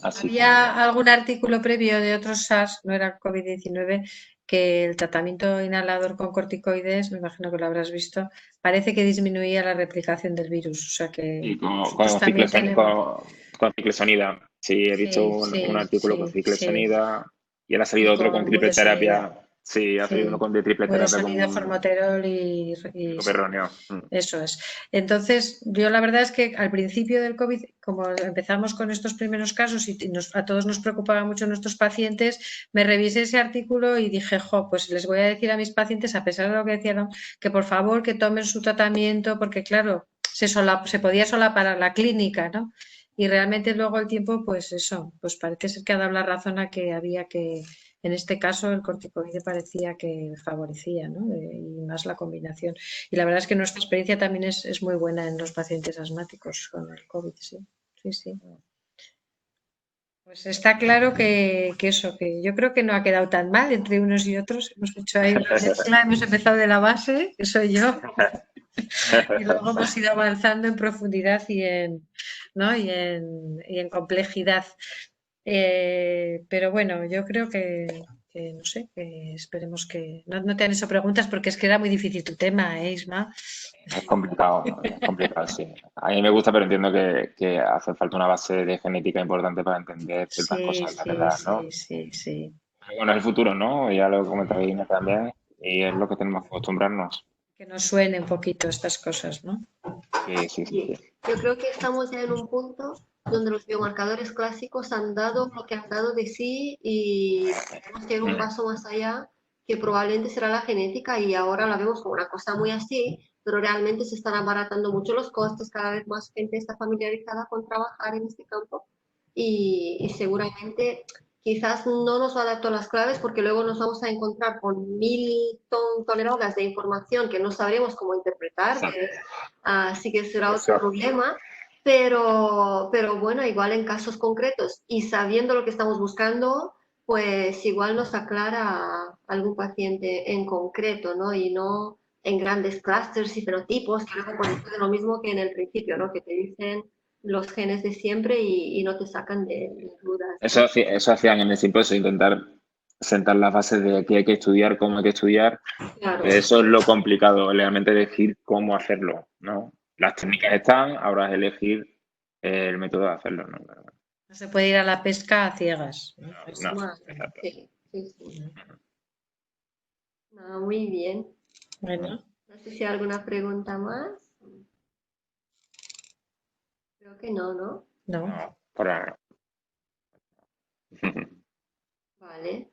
así. Había algún artículo previo de otros SARS, no era COVID-19, que el tratamiento inhalador con corticoides, me imagino que lo habrás visto, parece que disminuía la replicación del virus. O sea que sí, con ciclesonida. Sí, he visto un artículo con ciclesonida, y ahora ha salido otro con triple terapia. Sí, ha salido uno con triple terapia. Sonido, formoterol y Coperronio. Eso es. Entonces, yo la verdad es que al principio del COVID, como empezamos con estos primeros casos y a todos nos preocupaba mucho nuestros pacientes, me revisé ese artículo y dije, pues les voy a decir a mis pacientes, a pesar de lo que decían, que por favor que tomen su tratamiento, porque claro, se podía solapar a la clínica, ¿no? Y realmente luego el tiempo, pues eso, pues parece ser que ha dado la razón a que había que, en este caso el corticoide parecía que favorecía, ¿no? Y más la combinación. Y la verdad es que nuestra experiencia también es muy buena en los pacientes asmáticos con el COVID, sí, sí, sí. Pues está claro que eso, que yo creo que no ha quedado tan mal entre unos y otros. Hemos hecho ahí una mezcla, hemos empezado de la base, que soy yo, y luego hemos ido avanzando en profundidad ¿no? y en complejidad. Pero bueno, yo creo que no sé, que esperemos que no te han hecho preguntas porque es que era muy difícil tu tema, Isma. Es complicado, sí. A mí me gusta, pero entiendo que hace falta una base de genética importante para entender ciertas cosas, la verdad, ¿no? Sí. Pero bueno, es el futuro, ¿no? Ya lo comentaba Irina también, y es lo que tenemos que acostumbrarnos. Que nos suene un poquito estas cosas, ¿no? Sí. Yo creo que estamos ya en un punto donde los biomarcadores clásicos han dado lo que han dado de sí y tenemos que ir un paso más allá, que probablemente será la genética, y ahora la vemos como una cosa muy así, pero realmente se están abaratando mucho los costes, cada vez más gente está familiarizada con trabajar en este campo y seguramente quizás no nos va a dar todas las claves porque luego nos vamos a encontrar con 1000 toneladas de información que no sabremos cómo interpretar, así que será otro problema. Pero bueno, igual en casos concretos y sabiendo lo que estamos buscando, pues igual nos aclara algún paciente en concreto, ¿no? Y no en grandes clústeres y fenotipos, que luego puede ser lo mismo que en el principio, ¿no? Que te dicen los genes de siempre y no te sacan de dudas. Eso hacían en el simposio, intentar sentar las bases de qué hay que estudiar, cómo hay que estudiar. Claro. Eso es lo complicado, realmente elegir cómo hacerlo, ¿no? Las técnicas están, ahora es elegir el método de hacerlo, ¿no? No se puede ir a la pesca a ciegas. No, exacto. Sí. No, muy bien. Bueno. No sé si hay alguna pregunta más. Creo que no, ¿no? No. Por ahora no. Vale.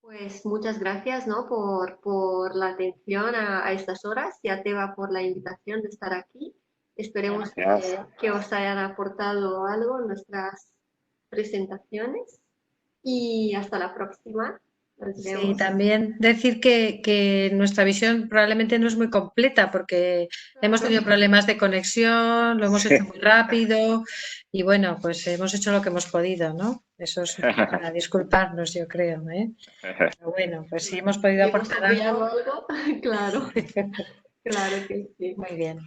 Pues muchas gracias, ¿no? por la atención a estas horas y a Teba por la invitación de estar aquí. Esperemos que os hayan aportado algo en nuestras presentaciones y hasta la próxima. Sí, también decir que nuestra visión probablemente no es muy completa porque hemos tenido problemas de conexión, lo hemos hecho muy rápido y bueno, pues hemos hecho lo que hemos podido, ¿no? Eso es para disculparnos, yo creo, ¿eh? Pero bueno, pues si hemos podido aportar algo. Claro, claro que sí. Muy bien.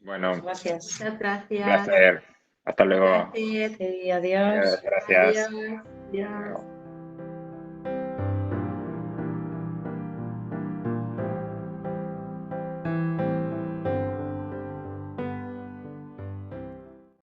Bueno, gracias. Muchas gracias. Un placer. Hasta luego. Gracias. Sí, adiós. Gracias. Adiós.